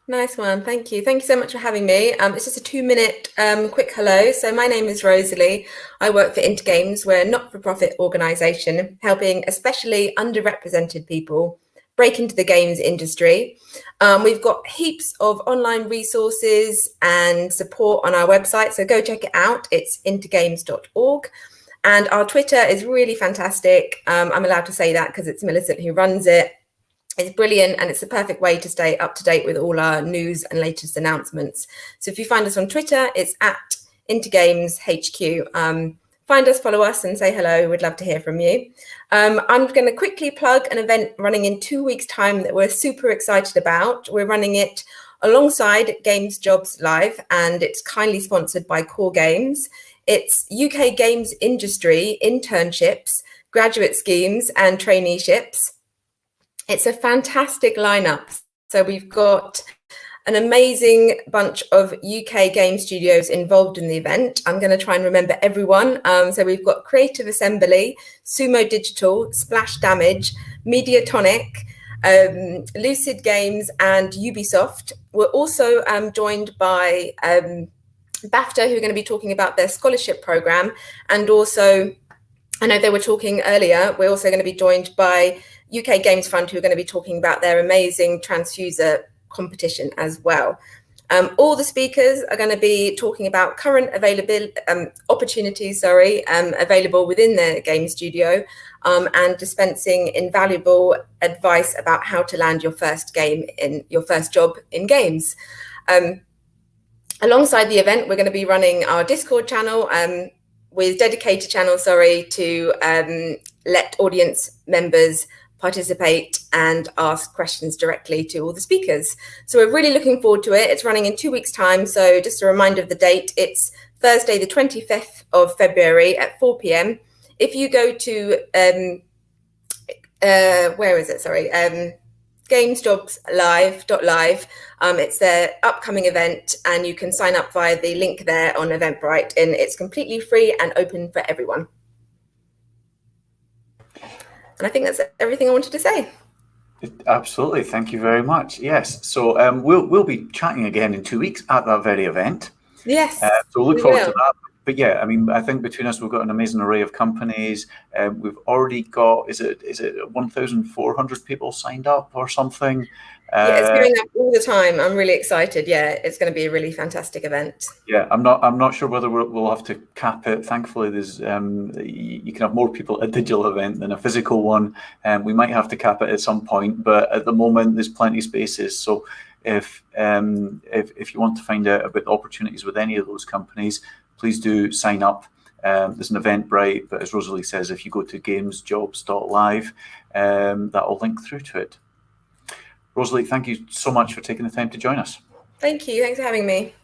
Nice one. Thank you. Thank you so much for having me. It's just a 2-minute quick hello. So my name is Rosalie. I work for Into Games. We're a not-for-profit organisation helping especially underrepresented people break into the games industry. We've got heaps of online resources and support on our website, so go check it out. It's intogames.org. And our Twitter is really fantastic. I'm allowed to say that because it's Millicent who runs it. It's brilliant, and it's the perfect way to stay up to date with all our news and latest announcements. So if you find us on Twitter, it's at IntoGamesHQ. Find us, follow us, and say hello. We'd love to hear from you. I'm going to quickly plug an event running in 2 weeks' time that we're super excited about. We're running it alongside Games Jobs Live, and it's kindly sponsored by Core Games. It's UK games industry internships, graduate schemes, and traineeships. It's a fantastic lineup. So we've got an amazing bunch of UK game studios involved in the event. I'm going to try and remember everyone. So we've got Creative Assembly, Sumo Digital, Splash Damage, Mediatonic, Lucid Games, and Ubisoft. We're also joined by BAFTA, who are going to be talking about their scholarship program. And also, I know they were talking earlier, we're also going to be joined by UK Games Fund, who are going to be talking about their amazing Tranzfuser competition as well. All the speakers are going to be talking about current opportunities available within their game studio and dispensing invaluable advice about how to land your first job in games. Alongside the event, we're going to be running our Discord channel with dedicated channel, to let audience members participate and ask questions directly to all the speakers. So we're really looking forward to it. It's running in 2 weeks' time. So just a reminder of the date, it's Thursday, the 25th of February at 4 p.m. If you go to, gamesjobslive.live, it's their upcoming event, and you can sign up via the link there on Eventbrite, and it's completely free and open for everyone. And I think that's everything I wanted to say. Absolutely. Thank you very much. Yes. So we'll be chatting again in 2 weeks at that very event. Yes, So we'll look we forward to will. that. But yeah, I mean, I think between us, we've got an amazing array of companies. We've already got, is it 1,400 people signed up or something? Yeah, it's going up all the time. I'm really excited. Yeah, it's going to be a really fantastic event. Yeah, I'm not sure whether we'll have to cap it. Thankfully, there's you can have more people at a digital event than a physical one, and we might have to cap it at some point. But at the moment, there's plenty of spaces. So if you want to find out about opportunities with any of those companies, please do sign up. There's an Eventbrite, but as Rosalie says, if you go to gamesjobs.live, that will link through to it. Rosalie, thank you so much for taking the time to join us. Thank you. Thanks for having me.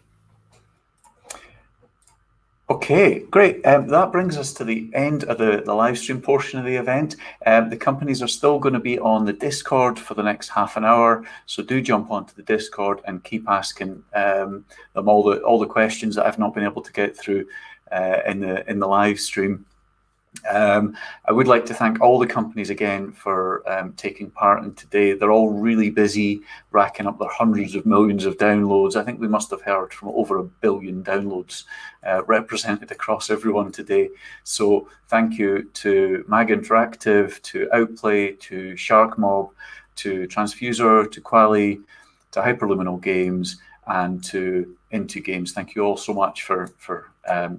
Okay, great. That brings us to the end of the live stream portion of the event. The companies are still going to be on the Discord for the next half an hour, so do jump onto the Discord and keep asking them all the questions that I've not been able to get through in the live stream. I would like to thank all the companies again for taking part in today. They're all really busy, racking up their hundreds of millions of downloads. I think we must have heard from over 1 billion downloads represented across everyone today. So thank you to Mag Interactive, to Outplay, to Sharkmob, to Tranzfuser, to Kwalee, to Luminal Games, and to Into Games. Thank you all so much for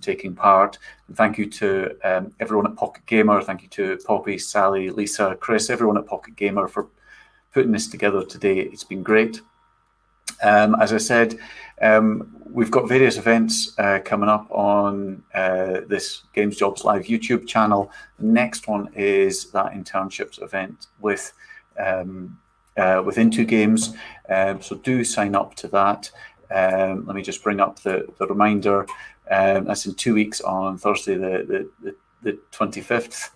taking part. And thank you to everyone at Pocket Gamer. Thank you to Poppy, Sally, Lisa, Chris, everyone at Pocket Gamer for putting this together today. It's been great. As I said, we've got various events coming up on this Games Jobs Live YouTube channel. The next one is that internships event with Into Games. So do sign up to that. Let me just bring up the reminder. That's in 2 weeks on Thursday, the 25th.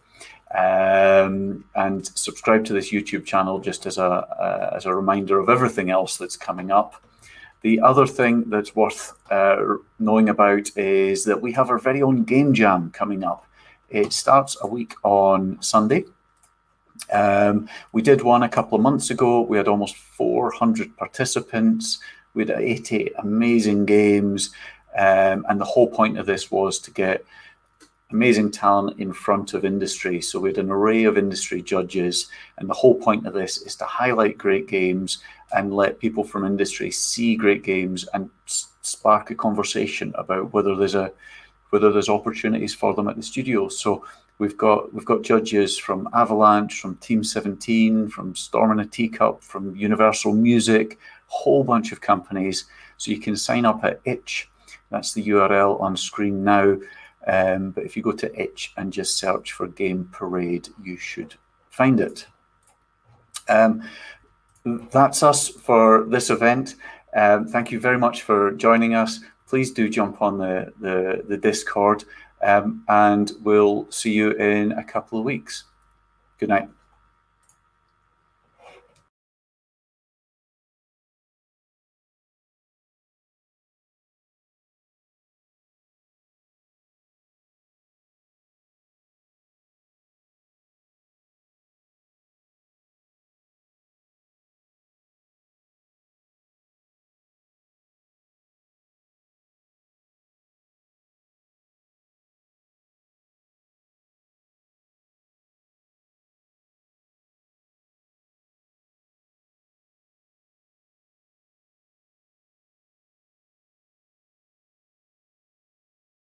And subscribe to this YouTube channel just as a reminder of everything else that's coming up. The other thing that's worth knowing about is that we have our very own Game Jam coming up. It starts a week on Sunday. We did one a couple of months ago. We had almost 400 participants. We had 80 amazing games. And the whole point of this was to get amazing talent in front of industry. So we had an array of industry judges, and the whole point of this is to highlight great games and let people from industry see great games and spark a conversation about whether there's opportunities for them at the studio. So we've got judges from Avalanche, from Team 17, from Storm in a Teacup, from Universal Music, whole bunch of companies. So you can sign up at Itch. That's the URL on screen now. But if you go to Itch and just search for Game Parade, you should find it. That's us for this event. Thank you very much for joining us. Please do jump on the Discord, and we'll see you in a couple of weeks. Good night.